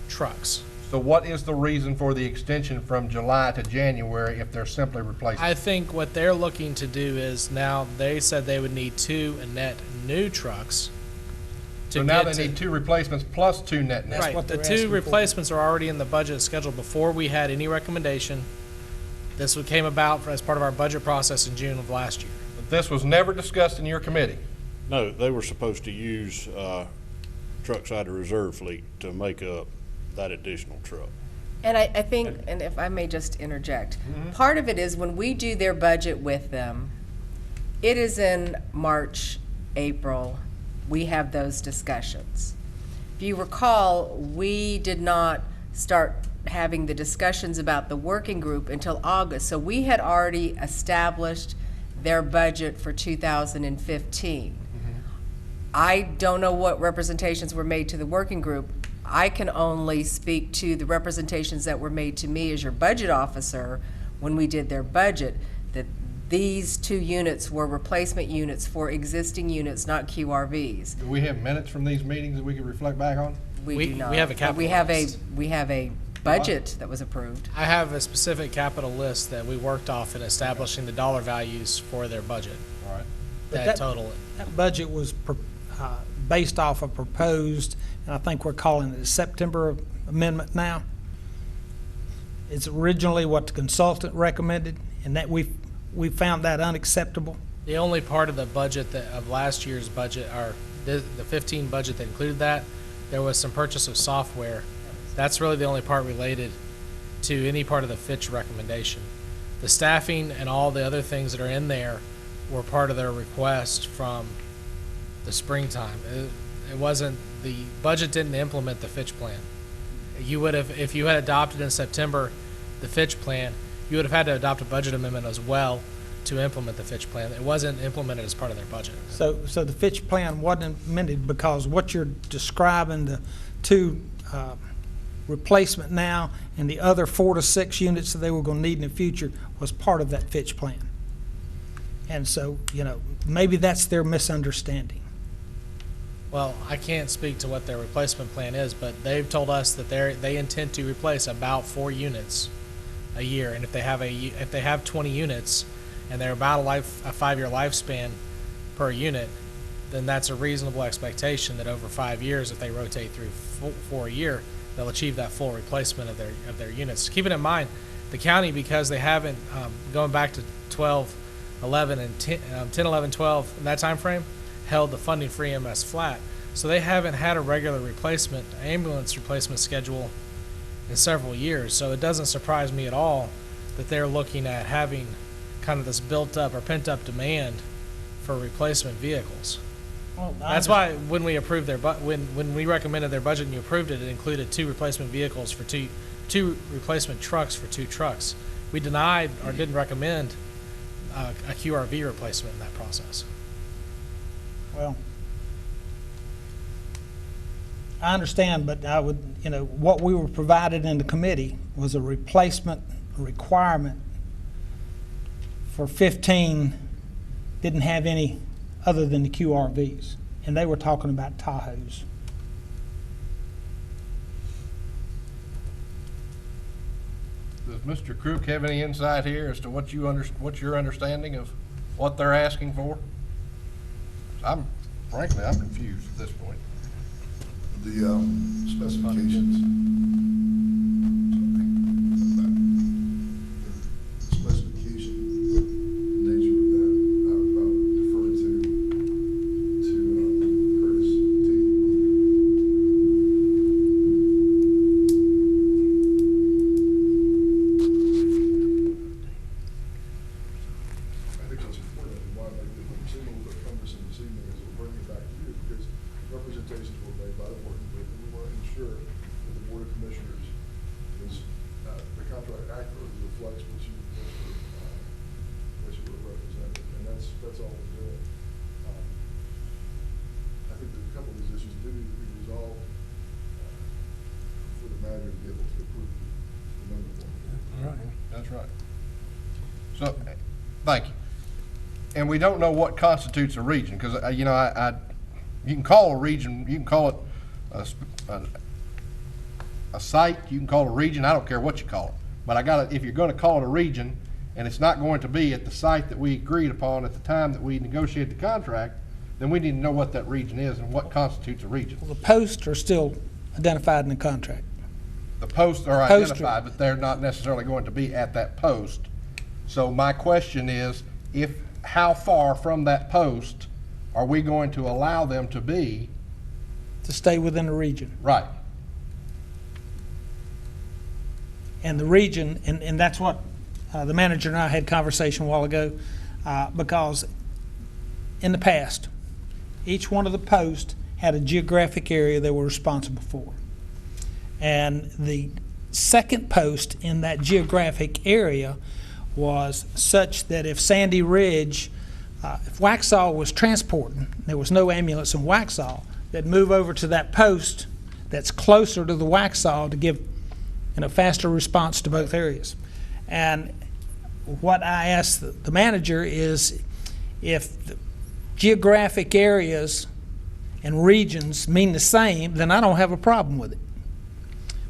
trucks. So what is the reason for the extension from July to January if they're simply replacement? I think what they're looking to do is, now they said they would need 2 net new trucks. So now they need 2 replacements plus 2 net new. Right, what the they're 2 asking for. replacements are already in the budget schedule before we had any recommendation. This came about as part of our budget process in June of last year. But this was never discussed in your committee. No, they were supposed to use trucks out of reserve fleet to make up that additional truck. And I think, and if I may just interject, part of it is when we do their budget with them, it is in March, April, we have those discussions. If you recall, we did not start having the discussions about the working group until August, so we had already established their budget for 2015. I don't know what representations were made to the working group. I can only speak to the representations that were made to me as your budget officer when we did their budget, that these 2 units were replacement units for existing units, not QRVs. Do we have minutes from these meetings that we can reflect back on? We- do not. we have a But capital we have list. we have a budget that was approved. I have a specific capital list that we worked off in establishing the dollar values for their budget, All right. But that total. That budget was based off a proposed, and I think we're calling it a September amendment now. It's originally what the consultant recommended, and that we found that unacceptable. The only part of the budget of last year's budget, or the 15 budget that included that, there was some purchase of software. That's really the only part related to any part of the Fitch recommendation. The staffing and all the other things that are in there were part of their request from the springtime. It wasn't, the budget didn't implement the Fitch plan. You would have, if you had adopted in September the Fitch plan, you would have had to adopt a budget amendment as well to implement the Fitch plan. It wasn't implemented as part of their budget. So the Fitch plan wasn't amended because what you're describing, the 2 replacement now and the other 4 to 6 units that they were going to need in the future was part of that Fitch plan. And so, maybe that's their misunderstanding. Well, I can't speak to what their replacement plan is, but they've told us that they intend to replace about 4 units a year. And if they have 20 units and they're about a 5-year lifespan per unit, then that's a reasonable expectation that over 5 years, if they rotate through 4 a year, they'll achieve that full replacement of their units. Keeping in mind, the county, because they haven't, going back to 12, 11, and 10, 11, 12, in that time frame, held the funding for EMS flat. So they haven't had a regular ambulance replacement schedule in several years. So it doesn't surprise me at all that they're looking at having kind of this built up or pent up demand for replacement vehicles. Well, That's why when we approved when we recommended their budget and you approved it, it included 2 replacement vehicles for two replacement trucks for 2 trucks. We denied or didn't recommend a QRV replacement in that process. Well, I understand, but I would, what we were provided in the committee was a replacement requirement for 15, didn't have any other than the QRVs, and they were talking about Tahoes. Does Mr. Crook have any insight here as to what's your understanding of what they're asking for? Frankly, I'm confused at this point. The specifications. The specification, the nature of that, I'll defer to Curtis T. I think that's important, and why the signal that comes this evening is we're bringing it back to you, because representations were made by the working group, and we want to ensure that the Board of Commissioners is, the contract accurately reflects what you were representing, and that's all we're doing. I think that a couple of these issues do need to be resolved for the manager to be able to approve the number one. Right. That's right. So, thank you. And we don't know what constitutes a region, because, you can call a region, you can call it a site, you can call it a region, I don't care what you call it. But if you're gonna call it a region, and it's not going to be at the site that we agreed upon at the time that we negotiated the contract, then we need to know what that region is and what constitutes a region. Well, the posts are still identified in the contract. The posts are Posts are- identified, but they're not necessarily going to be at that post. So my question is, how far from that post are we going to allow them to be? To stay within the region. Right. And the region, and that's what the manager and I had conversation a while ago, because in the past, each one of the posts had a geographic area they were responsible for. And the second post in that geographic area was such that if Sandy Ridge, if Waxhaw was transporting, there was no ambulance in Waxhaw, they'd move over to that post that's closer to the Waxhaw to give faster response to both areas. And what I asked the manager is, if the geographic areas and regions mean the same, then I don't have a problem with it.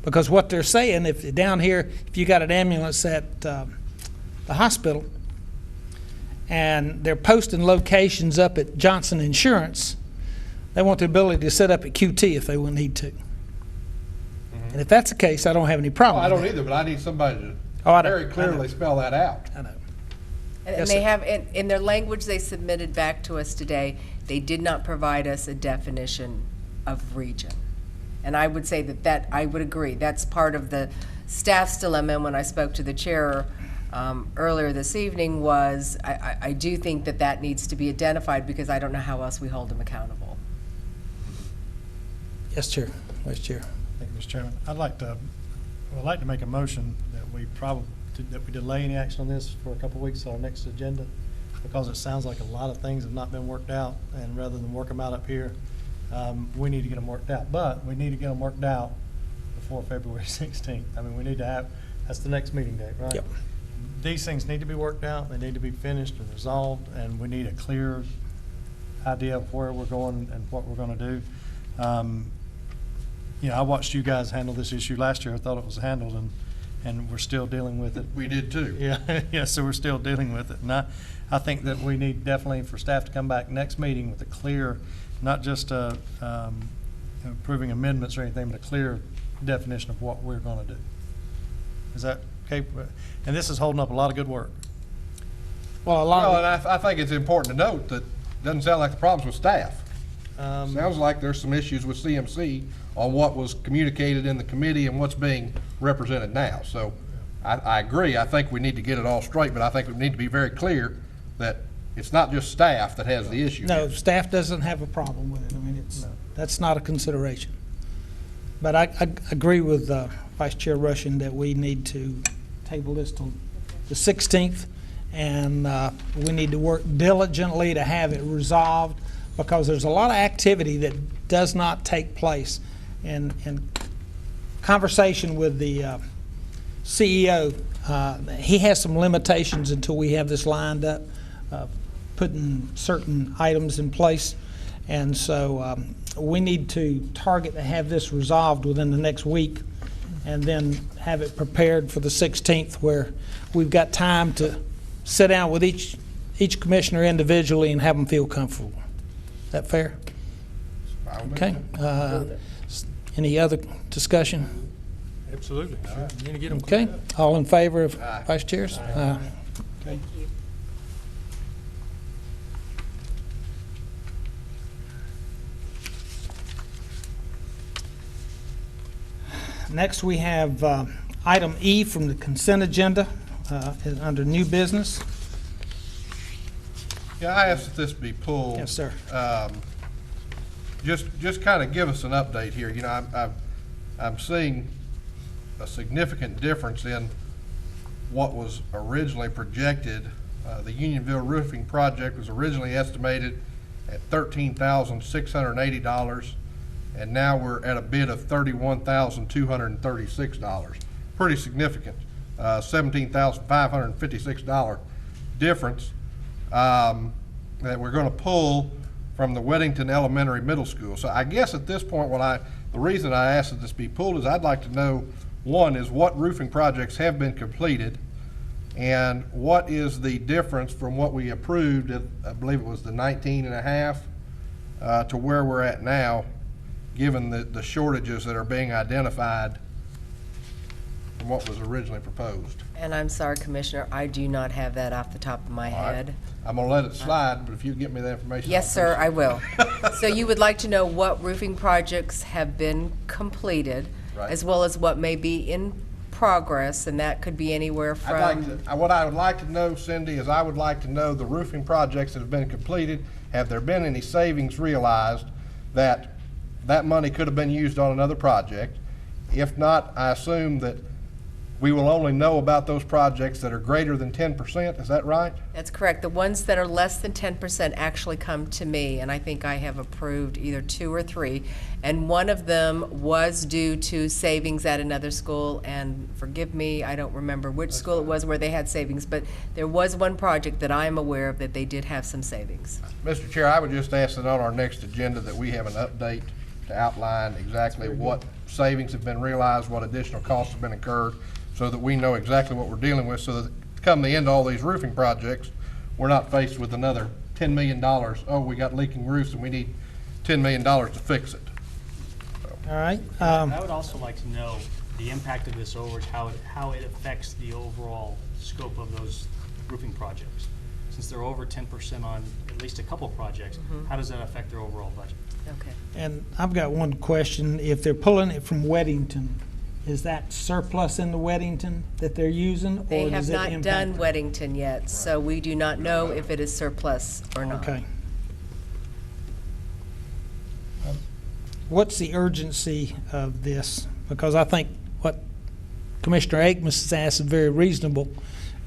Because what they're saying, if down here, if you got an ambulance at the hospital and they're posting locations up at Johnson Insurance, they want the ability to set up at QT if they will need to. And if that's the case, I don't have any problem I with don't that. either, but I need somebody to I know, very I know. clearly spell that out. I know. And Yes, they sir. have, in their language they submitted back to us today, they did not provide us a definition of region. And I would say that I would agree, that's part of the staff's dilemma. And when I spoke to the chair earlier this evening was, I do think that needs to be identified, because I don't know how else we hold them accountable. Yes, Chair. Vice Chair. Thank you, Mr. Chairman. I'd like to make a motion that we delay any action on this for a couple of weeks to our next agenda, because it sounds like a lot of things have not been worked out, and rather than work them out up here, we need to get them worked out. But we need to get them worked out before February 16th. I mean, we need to have, that's the next meeting date, right? Yep. These things need to be worked out, they need to be finished and resolved, and we need a clear idea of where we're going and what we're gonna do. I watched you guys handle this issue last year. I thought it was handled, and we're still dealing with it. We did too. Yeah, so we're still dealing with it. And I think that we need definitely for staff to come back next meeting with a clear, not just approving amendments or anything, but a clear definition of what we're gonna do. Is that okay? And this is holding up a lot of good work. Well, a lot Well, of and I think it's important to note that it doesn't sound like the problem's with staff. Sounds like there's some issues with CMC on what was communicated in the committee and what's being represented now. So I agree. I think we need to get it all straight, but I think we need to be very clear that it's not just staff that has the issue. No, staff doesn't have a problem with it. I mean, that's not a consideration. But I agree with Vice Chair Rushing that we need to table this till the 16th, and we need to work diligently to have it resolved, because there's a lot of activity that does not take place. And conversation with the CEO, he has some limitations until we have this lined up, putting certain items in place. And so we need to target to have this resolved within the next week, and then have it prepared for the 16th, where we've got time to sit down with each commissioner individually and have them feel comfortable. Is that fair? Okay. Any other discussion? Absolutely. Sure. You need to get them Okay. cleaned up. All in favor of vice chairs? Okay. Next, we have item E from the consent agenda is under new business. Yeah, I asked that this be pulled. Yes, sir. Just kind of give us an update here. You know, I'm seeing a significant difference in what was originally projected. The Unionville roofing project was originally estimated at $13,680, and now we're at a bid of $31,236. Pretty significant, $17,556 difference that we're going to pull from the Weddington Elementary Middle School. So I guess at this point, the reason I asked that this be pulled is I'd like to know, one, is what roofing projects have been completed, and what is the difference from what we approved at, I believe it was the 19.5 to where we're at now, given the shortages that are being identified from what was originally proposed. And I'm sorry, Commissioner, I do not have that off the top of my head. I'm gonna let it slide, but if you get me that information. Yes, sir, I will. So you would like to know what roofing projects have been completed, Right. as well as what may be in progress, and that could be anywhere from... What I would like to know, Cindy, is I would like to know the roofing projects that have been completed. Have there been any savings realized that money could have been used on another project? If not, I assume that we will only know about those projects that are greater than 10%, is that right? That's correct. The ones that are less than 10% actually come to me, and I think I have approved either 2 or 3. And one of them was due to savings at another school, and forgive me, I don't remember which school it was where they had savings, but there was one project that I am aware of that they did have some savings. Mr. Chair, I would just ask that on our next agenda that we have an update to outline exactly what savings have been realized, what additional costs have been incurred, so that we know exactly what we're dealing with, so that come the end of all these roofing projects, we're not faced with another $10 million. Oh, we got leaking roofs and we need $10 million to fix it. All right. I would also like to know the impact of this overage, how it affects the overall scope of those roofing projects. Since they're over 10% on at least a couple projects, how does that affect their overall budget? Okay. And I've got one question. If they're pulling it from Weddington, is that surplus in the Weddington that they're using? They or have does it not impact done it? Weddington yet, so we do not know if it is surplus or not. Okay. What's the urgency of this? Because I think what Commissioner Akmus has asked is very reasonable,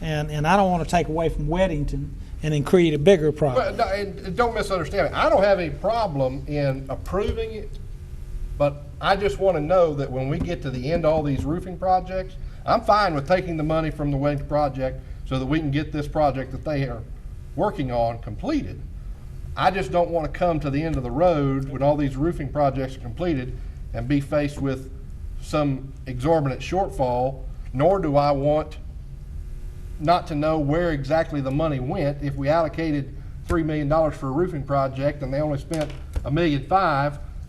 and I don't want to take away from Weddington and then create a bigger problem. Well, and don't misunderstand me. I don't have any problem in approving it, but I just want to know that when we get to the end of all these roofing projects, I'm fine with taking the money from the Weddington project so that we can get this project that they are working on completed. I just don't want to come to the end of the road when all these roofing projects are completed and be faced with some exorbitant shortfall, nor do I want not to know where exactly the money went. If we allocated $3 million for a roofing project and they only spent $1.5 million,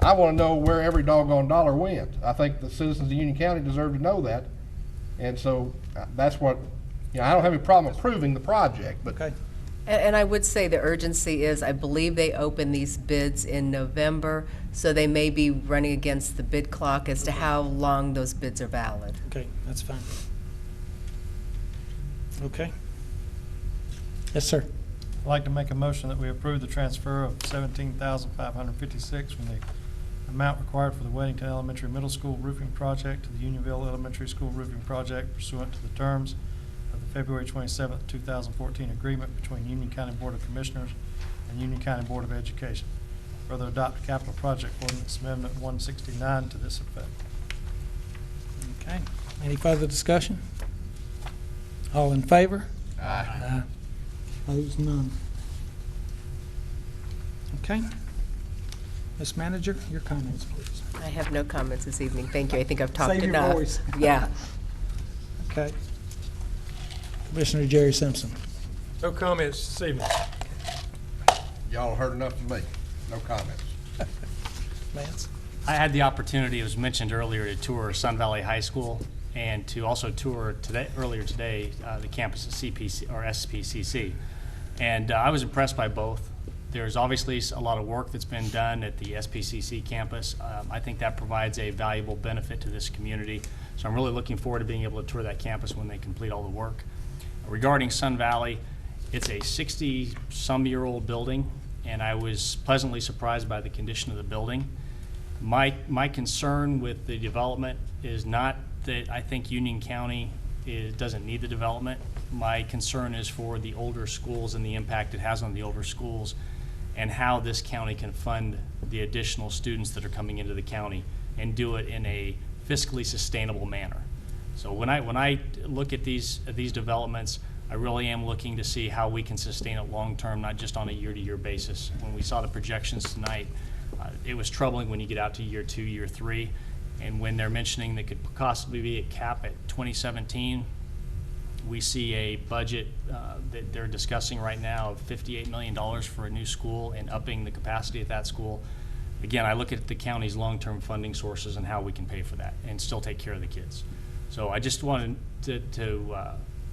I want to know where every doggone dollar went. I think the citizens of Union County deserve to know that. And so that's what, I don't have any problem approving the project, but Okay. And I would say the urgency is, I believe they open these bids in November, so they may be running against the bid clock as to how long those bids are valid. Okay, that's fine. Okay. Yes, sir. I'd like to make a motion that we approve the transfer of $17,556 from the amount required for the Weddington Elementary Middle School roofing project to the Unionville Elementary School roofing project pursuant to the terms of the February 27th, 2014 agreement between Union County Board of Commissioners and Union County Board of Education. Further adopt a capital project ordinance amendment 169 to this effect. Okay. Any further discussion? All in favor? Aye. Opposed, none. Okay. Ms. Manager, your comments, please. I have no comments this evening. Thank you. I think I've talked Save your enough. voice. Yeah. Okay. Commissioner Jerry Simpson. No comments this evening. Y'all heard enough from me. No comments. Lance? I had the opportunity, it was mentioned earlier, to tour Sun Valley High School and to also tour earlier today, the campus at CPC or SPCC. And I was impressed by both. There's obviously a lot of work that's been done at the SPCC campus. I think that provides a valuable benefit to this community. So I'm really looking forward to being able to tour that campus when they complete all the work. Regarding Sun Valley, it's a 60-some-year-old building, and I was pleasantly surprised by the condition of the building. My concern with the development is not that I think Union County doesn't need the development. My concern is for the older schools and the impact it has on the older schools and how this county can fund the additional students that are coming into the county and do it in a fiscally sustainable manner. So when I look at these developments, I really am looking to see how we can sustain it long-term, not just on a year-to-year basis. When we saw the projections tonight, it was troubling when you get out to year 2, year 3, and when they're mentioning that could possibly be a cap at 2017, we see a budget that they're discussing right now of $58 million for a new school and upping the capacity at that school. Again, I look at the county's long-term funding sources and how we can pay for that and still take care of the kids. So I just wanted to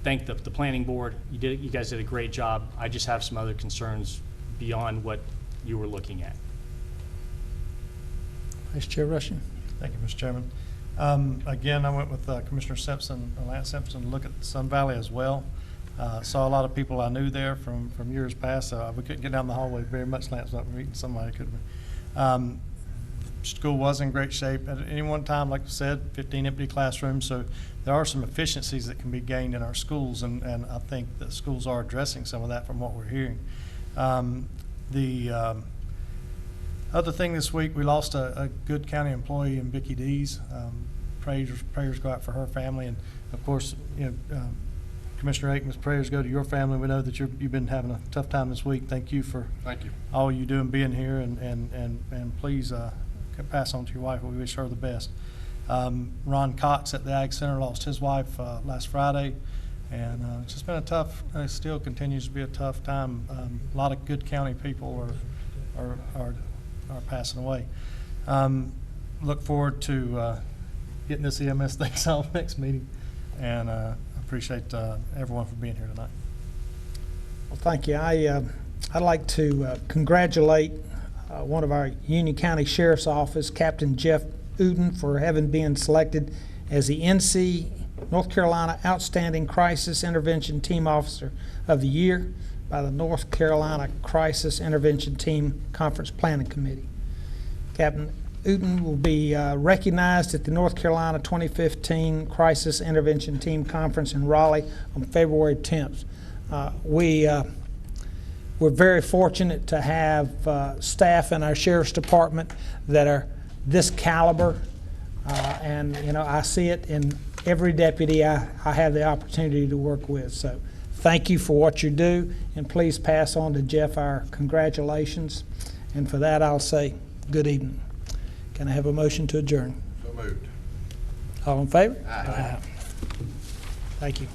thank the planning board. You guys did a great job. I just have some other concerns beyond what you were looking at. Vice Chair Rushing. Thank you, Mr. Chairman. Again, I went with Commissioner Simpson, Lance Simpson, to look at Sun Valley as well. Saw a lot of people I knew there from years past. We couldn't get down the hallway very much. Lance was up meeting somebody, couldn't we? School was in great shape. At any one time, like I said, 15 empty classrooms. So there are some efficiencies that can be gained in our schools, and I think the schools are addressing some of that from what we're hearing. The other thing this week, we lost a good county employee in Vicki Dees. Prayers go out for her family, and of course, Commissioner Aikman's prayers go to your family. We know that you've been having a tough time this week. Thank you for all you do and being here, and please pass on to your wife. We wish her the best. Ron Cox at the Ag Center lost his wife last Friday, and it's just been a tough. It still continues to be a tough time. A lot of good county people are passing away. Look forward to getting this EMS thing solved next meeting, and appreciate everyone for being here tonight. Well, thank you. I'd like to congratulate one of our Union County Sheriff's Office, Captain Jeff Uden, for having been selected as the NC North Carolina Outstanding Crisis Intervention Team Officer of the Year by the North Carolina Crisis Intervention Team Conference Planning Committee. Captain Uden will be recognized at the North Carolina 2015 Crisis Intervention Team Conference in Raleigh on February 10th. We're very fortunate to have staff in our Sheriff's Department that are this caliber, and I see it in every deputy I have the opportunity to work with. So thank you for what you do, and please pass on to Jeff our congratulations. And for that, I'll say good evening. Can I have a motion to adjourn? So moved. All in favor? Aye. Thank you.